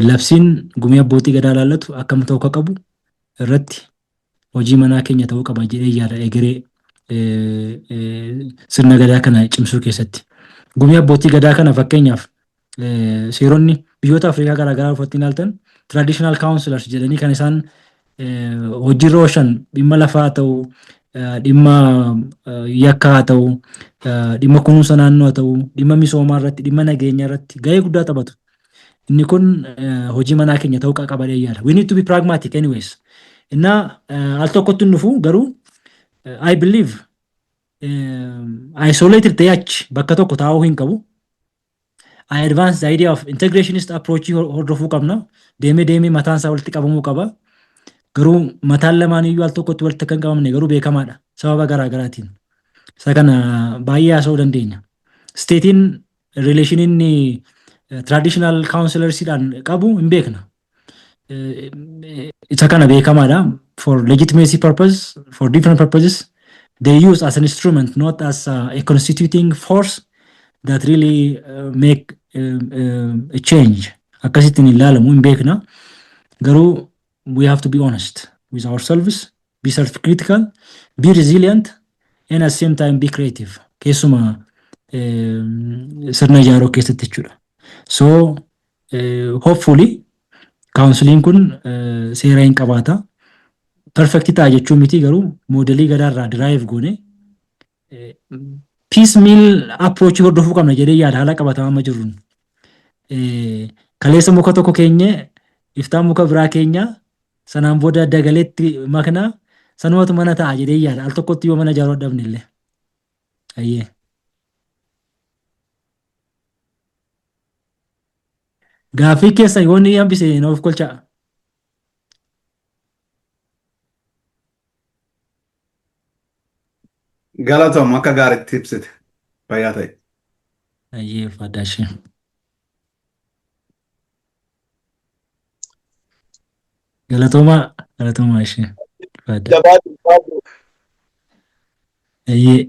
labsiin gumii abbootii gadaa laallatu akkam ta'uu akka qabu irratti hojii manaa keenya ta'uu qaba jedhee yaada egeree sirna gadaa kana cimsuu keessatti. Gumii abbootii gadaa kana fakkeenyaaf seeronni biyyoota Afrikaa garaagaraa uffatanii ilaaltan traditional councillors jedhanii kan isaan hojiirra oolchan dhimma lafaa haa ta'u, dhimma yakkaa haa ta'u, dhimma kunuunsa naannoo haa ta'u, dhimma misoomaa irratti, dhimma nageenyaa irratti gahee guddaa taphatu. Inni kun hojii manaa keenya ta'uu qaba jedhee yaada. We need to be pragmatic anyways. Innaa al tokkotti hin dhufu garuu I believe isolated ta'ee achi bakka tokko taa'uu hin qabu. I advance the idea of integrationist approach hordofuu qabna. Deemee mataan isaa walitti qabamuu qaba. Garuu mataan lamaan iyyuu al tokkotti walitti kan qabamne garuu beekamaadha. Sababa garaagaraatiin. Isa kana baay'ee haasa'uu dandeenya. Steetiin rileeshiniin traditional councilorsiidhaan qabu hin beekna. Isa kana beekamaadha. For legitimacy purpose, for different purposes, they use as an instrument, not as a constituting force that really make a change. Akkasittiin ilaalamu hin beekna. Garuu we have to be honest with ourselves, be self-critical, be resilient, and at the same time be creative. Keessuma sirna ijaaruu keessatti jechuudha. So hopefully counciliin kun seera hin qabaata. Perfecti ta'a jechuun miti garuu moodelii gadaarraa derive goone piecemeal approach hordofuu qabna jedhee yaada haala qabatamaa amma jirruun. Kaleessa muka tokko keenye iftaan muka biraa keenya sanaan booda dagaleetti maknaa sanumatu mana ta'a jedhee yaada al tokkotti yoo mana ijaaruu dhabne illee. Ayyee. Gaaffii keessa yoo inni hambise nuuf kolchaa. Galatoom akka gaariitti ibsite fayyaa ta'e. Ayyee faddaashee. Galatoomaa ishee. Ulfaadhaa. Jabaatu ulfaatu.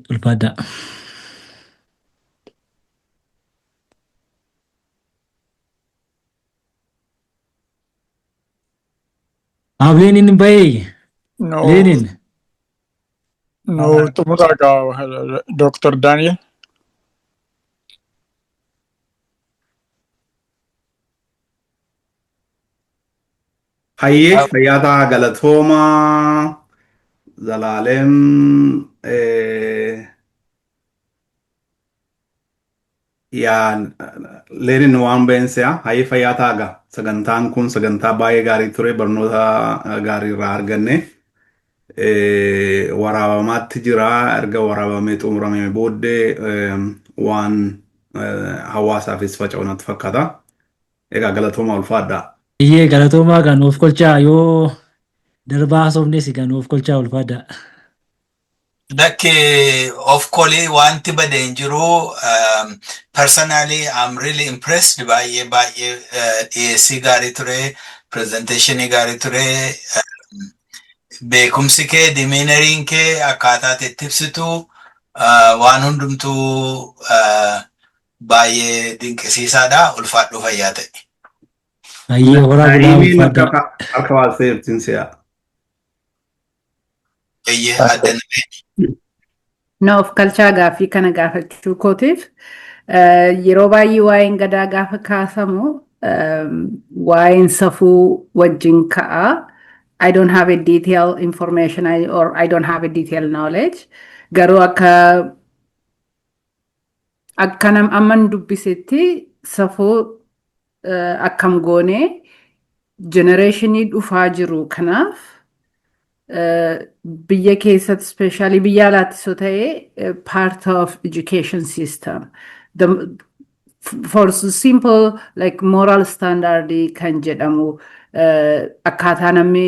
Ulfaadhaa. Lenin bahee. No, Lenin. no, xumuraa gaa Dr. Daniel. Hayyee fayyaa galatoomaa Zalaalem yaa Lenin waan beensi'a hayyee fayyaa taaga sagantaan kun sagantaa baay'ee gaarii ture barnoota gaarii irraa arganne waraabamaatti jira erga waraabamee xumuramee booddee waan hawaasaafis faca'u natti fakkaata egaa galatoomaa ulfaadhaa. Galatoomaa kan of kolchaa yoo darbaa haasofnes kan of kolchaa ulfaadhaa. Dakke of kolii wanti bade hin jiru. Personally, I'm really impressed baay'ee dhiyeessii gaarii ture, presentationii gaarii ture. Beekumsi kee, demeanoriin kee akkaataa itti ibsitu waan hundumtuu baay'ee dinqisiisaadha. Ulfaadhu fayyaa ta'e. Hayyee horaa bulaa ulfaadhaa. Akka baasee ibsin si'a. Eeyyee addaname. No, of kalchaa gaaffii kana gaafachuu kootiif yeroo baay'ee waa'een gadaa gaafa kaasamu waa'een safuu wajjin ka'a. I don't have a detailed information or I don't have a detailed knowledge. Garuu akka nam amman dubbisetti safuu akkam goonee generationii dhufaa jiru kanaaf biyya keessatti especially biyya alaattis yoo ta'e part of education system. For simple like moral standard kan jedhamu akkaataa namni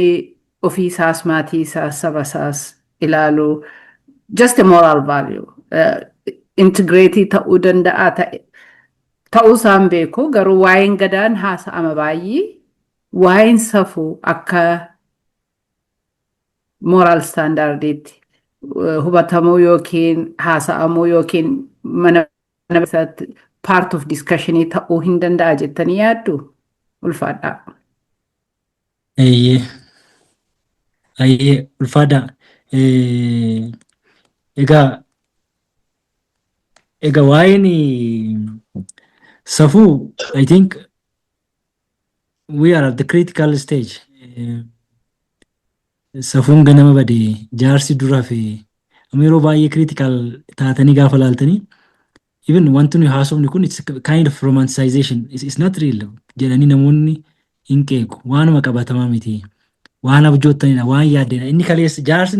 ofii isaas maatii isaas saba isaas ilaalu just a moral value integrated ta'uu danda'a ta'uu isaan beeku garuu waa'een gadaan haasa'ama baay'ee waa'een safuu akka moral standarditti hubatamuu yookiin haasa'amuu yookiin mana part of discussionii ta'uu hin danda'a jettanii yaaddu ulfaadhaa. Hayyee ulfaadhaa. Egaa waa'een safuu I think we are at the critical stage. Safuun ganama badee jaarsi duraa fi yeroo baay'ee critical taatanii gaafa laaltanii even wanti nuyi haasofni kun it's kind of romanticization it's not real jedhanii namoonni hin qeequ waanuma qabatamaa miti waan abjoottanidha waan yaaddedha inni kaleessa jaarsi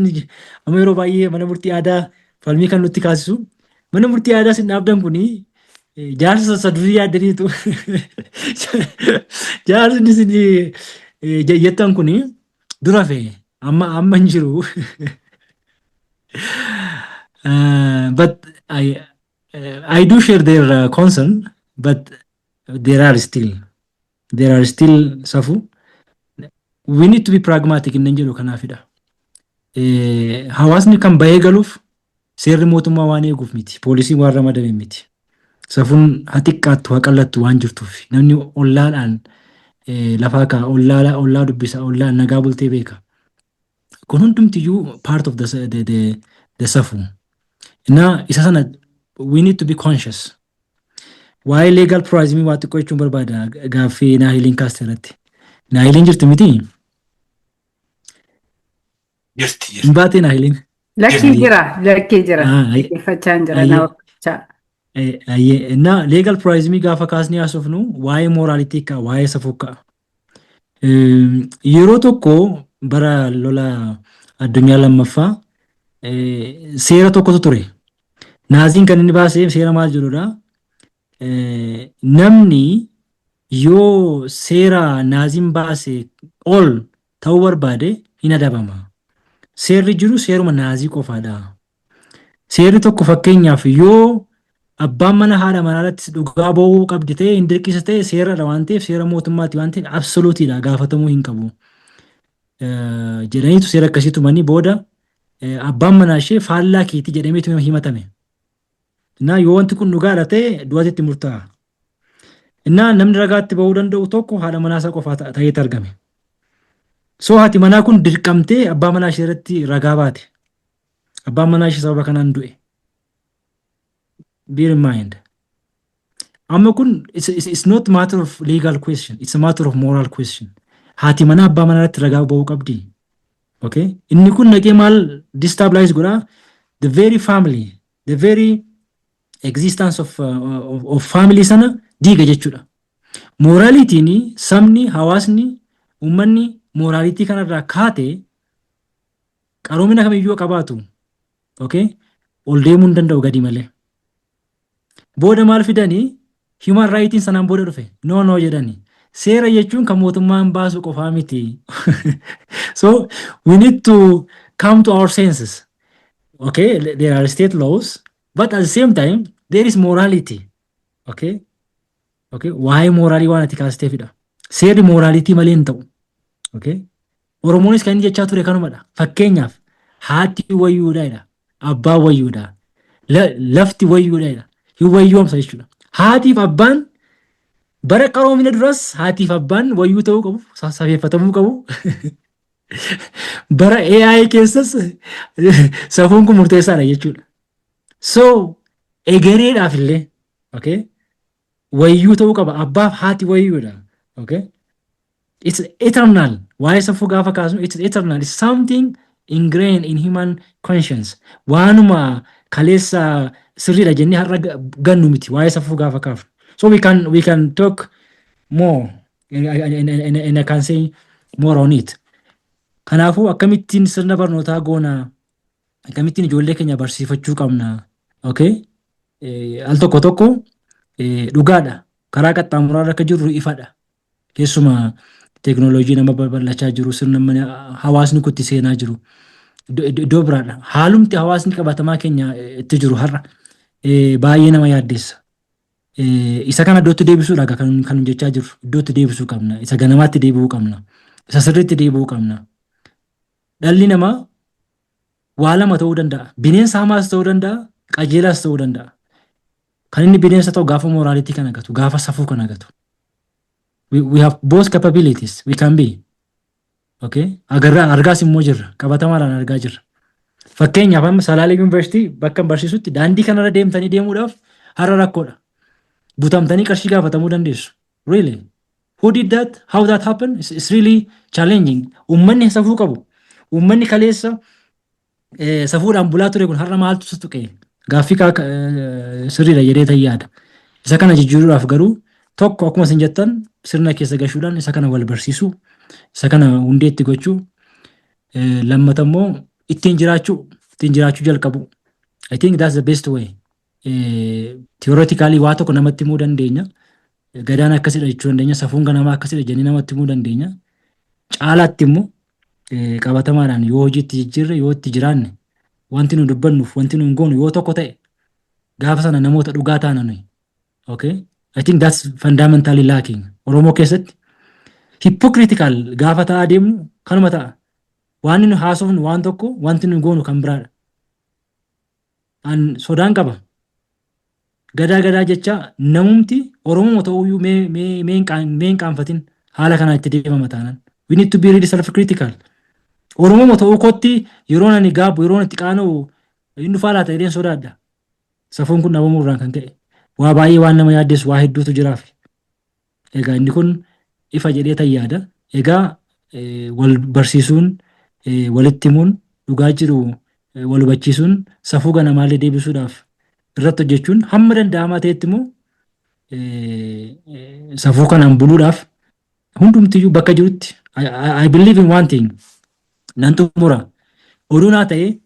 amma yeroo baay'ee mana murtii aadaa falmii kan nutti kaasisu mana murtii aadaa sin dhaabdan kuni jaarsi sassa durii yaaddaniitu jaarsi isin jettan kuni dura fee amma hin jiru. But I do share their concern, but there are still safu. We need to be pragmatic in Nanjelo Kanafida. Hawaasni kan bahee galuuf seerri mootummaa waan eeguuf miti. Poolisiin waan ramadame miti. Safuun xiqqaattu haqallattu waan jirtuuf namni ollaadhaan lafaa kaa ollaa dubbisa ollaan nagaa bultee beeka. Kun hundumtiyyuu part of the safu. Now isa sana we need to be conscious. Waa'ee legal pluralism waa xiqqoo jechuun barbaada gaaffii Naahiliin kaasteratti. Naahiliin jirti miti? Jirti. Hin baatee Naahiliin? Lakkii jira. Dhaggeeffachaan jira na hordofachaa. Na legal pluralism gaafa kaasnee haasofnu waa'ee moraalitii ka'a waa'ee safuu ka'a. Yeroo tokko bara lola addunyaa lammaffaa seera tokkotu ture. Naaziin kan inni baasee seera maal jedhudha? Namni yoo seera naaziin baase ol ta'uu barbaade hin adabama. Seerri jiru seeruma naazii qofaadha. Seerri tokko fakkeenyaaf yoo abbaan mana haadha manaarratti dhugaa ba'uu qabdi ta'e hin dirqisa ta'e seeradha waan ta'eef seera mootummaati waan ta'eef absoluutiidha gaafatamuu hin qabu. jedhaniitu seera akkasiitu manii booda abbaan manaa ishee faallaa keetii jedhameetu himatame. Innaa yoo wanti kun dhugaadha ta'e du'aatti murtaa'a. Innaa namni ragaatti ba'uu danda'u tokko haadha manaa isaa qofaa ta'eetu argame. So haati manaa kun dirqamtee abbaa manaa ishee irratti ragaa baate. Abbaan manaa ishee sababa kanaan du'e. Bear in mind. Amma kun it's not matter of legal question, it's a matter of moral question. Haati manaa abbaa manaa irratti ragaa ba'uu qabdi. Okay? Inni kun naqee maal destabilize godhaa? The very family, the very existence of family sana diiga jechuudha. Moraalitiin sabni, hawaasni, uummanni moraalitii kanarraa kaatee qaroomina kamiyyuu qabaatu. Okay? Ol deemuu hin danda'u gadi malee. Booda maal fidanii human rightiin sanaan booda dhufe. No jedhanii. Seera jechuun kan mootummaan baasu qofaa miti. So we need to come to our senses. Okay, there are state laws, but at the same time there is morality. Okay, why morality waan ati kaastee fida. Seerri morality malee hin ta'u. Okay, Oromoonis kan inni jechaa ture kanumadha. Fakkeenyaaf haati wayyuudhaadha, abbaa wayyuudha, lafti wayyuudhaadha. Hin wayyoomsa jechuudha. Haatiif abbaan bara qaroomina duras haatiif abbaan wayyuu ta'uu qabu, safeeffatamuu qabu. Bara AI keessas safuun kun murteessaadha jechuudha. So egereedhaaf illee okay, wayyuu ta'uu qaba. Abbaaf haati wayyuudha. Okay, it's eternal. Waa'ee safuu gaafa kaasnu it's eternal. It's something ingrained in human conscience. Waanuma kaleessa sirriidha jennee har'a gannu miti waa'ee safuu gaafa kaafnu. So we can talk more and I can say more on it. Kanaafuu akkamittiin sirna barnootaa goona, akkamittiin ijoollee keenya barsiifachuu qabna. Okay? Al tokko tokko dhugaadha. Karaa qaxxaamuraa akka jirru ifadha. Keessumaa teknooloojii nama babal'achaa jiru, sirna hawaasni kutti seenaa jiru. Iddoo biraadha. Haalumti hawaasni qabatamaa keenya itti jiru har'a baay'ee nama yaaddeessa. Isa kana iddootti deebisuudha kan jechaa jiru. Iddootti deebisuu qabna. Isa ganamaatti deebi'uu qabna. Isa sirriitti deebi'uu qabna. Dhalli namaa waa lama ta'uu danda'a. Bineensa hamaas ta'uu danda'a, qajeelaas ta'uu danda'a. Kan inni bineensa ta'u gaafa moraalitii kan agatu, gaafa safuu kan agatu. We have both capabilities. We can be. Okay? Argaas immoo jirra. Qabatamaadhaan argaa jirra. Fakkeenyaaf amma Salaalee Yuunivarsiitii bakka barsiisutti daandii kanarra deemuudhaaf har'a rakkoodha. Butamtanii qarshii gaafatamuu dandeessu. Really? Who did that? How that happened? It's really challenging. Uummanni safuu qabu. Uummanni kaleessa safuudhaan bulaa ture kun har'a maaltu tuqe? Gaaffii sirriidha jedhee ta'ee yaada. Isa kana jijjiiruudhaaf garuu tokko akkuma isin jettan sirna keessa gashuudhaan isa kana wal barsiisuu, isa kana hundeetti gochuu, lammata immoo ittiin jiraachuu jalqabu. I think that's the best way. Theoretically waa tokko namatti himuu dandeenya. Gadaan akkasidha jechuu dandeenya. Safuun ganamaa akkasidha jennee namatti himuu dandeenya. Caalaatti immoo qabatamaadhaan yoo hojiitti jijjiirre yoo itti jiraanne wanti nu dubbannuuf wanti nu hin goonu yoo tokko ta'e gaafa sana namoota dhugaa taana nuyi. Okay? I think that's fundamentally lacking. Oromoo keessatti hypocritical gaafa ta'aa deemnu kanuma ta'a. Waan nu haasofnu waan tokko wanti nu goonu kan biraadha. An sodaan qaba. Gadaa jecha namumti Oromoo ta'uyyuu mee hin qaanfatin haala kanaa itti deemama taanaan. We need to be really self-critical. Oromoo ta'uu kootti yeroo ani gaabu yeroo itti qaana'u inni dhufaa laata jedheen sodaadha. Safuun kun dhabamuu irraan kan ka'e. Waa baay'ee waan nama yaaddeessu waa hedduutu jiraaf. Egaa inni kun ifa jedhee ta'e yaada. Egaa wal barsiisuun, walitti himuun, dhugaa jiru wal hubachiisuun, safuu ganamaallee deebisuudhaaf irratti hojjechuun hamma danda'amaa ta'etti immoo safuu kanaan buluudhaaf hundumtiyyuu bakka jirutti I believe in one thing. Nan xumura. Oduu naa ta'ee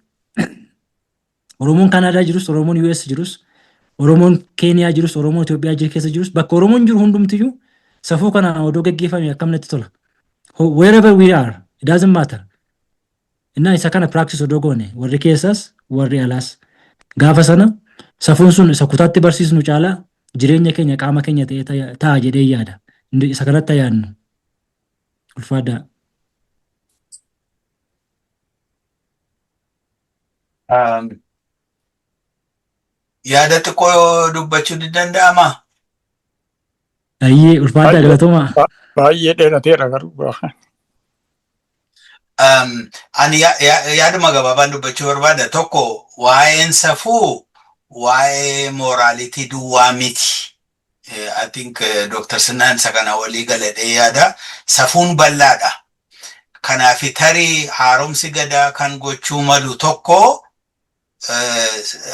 Oromoon Kanaadaa jirus, Oromoon US jirus, Oromoon Keeniyaa jirus, Oromoon Itoophiyaa keessa jirus bakka Oromoon jiru hundumtiyyuu safuu kanaan odoo gaggeeffame akkam natti tola. Wherever we are, it doesn't matter. Innaa isa kana practice odoo goone warri keessas warri alaas gaafa sana safuun sun isa kutaatti barsiisnu caalaa jireenya keenya qaama keenya ta'ee ta'a jedhee yaada. Isa kanatti yaadnu. Ulfaadhaa. Yaada xiqqoo dubbachuu ni danda'amaa? Ayyee ulfaataa galatoomaa. Baay'ee dheerateera garuu. Ani yaaduma gabaabaan dubbachuu barbaada. Tokko waa'een safuu waa'ee mooraalitii duwwaa miti. I think Dr. Sinnaan isa kana walii galadhee yaada. Safuun bal'aadha. Kanaaf tarii haaromsi gadaa kan gochuu malu tokko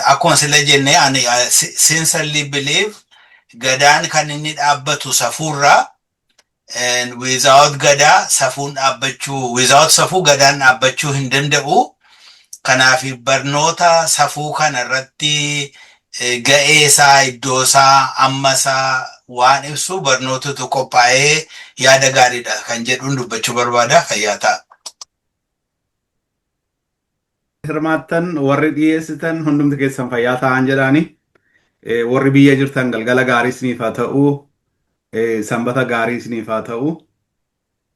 akkuma sila jenne ani sincerely believe gadaan kan inni dhaabbatu safuurraa and without gadaa safuun dhaabbachuu without safuu gadaan dhaabbachuu hin danda'u. Kanaaf barnoota safuu kana irratti ga'ee isaa iddoo isaa amma isaa waan ibsu barnootatu qophaa'ee yaada gaariidha kan jedhuun dubbachuu barbaada. Fayyaa ta'a. Hirmaattan warri dhiyeessitan hundumti keessan fayyaa ta'an jedhaani. Warri biyya jirtan galgala gaarii isiniif haa ta'u. Sanbata gaarii isiniif haa ta'u.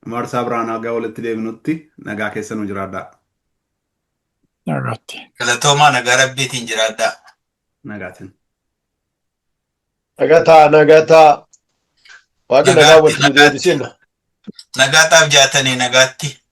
Marsaa biraan haga walitti deebinutti nagaa keessan jiraadhaa. Nagaatti. Galatoomaa nagaa rabbiitiin jiraadhaa. Nagaatiin. Nagataa. Waaqni nagaa walitti deebisina. Nagaataaf jaatanii nagaatti.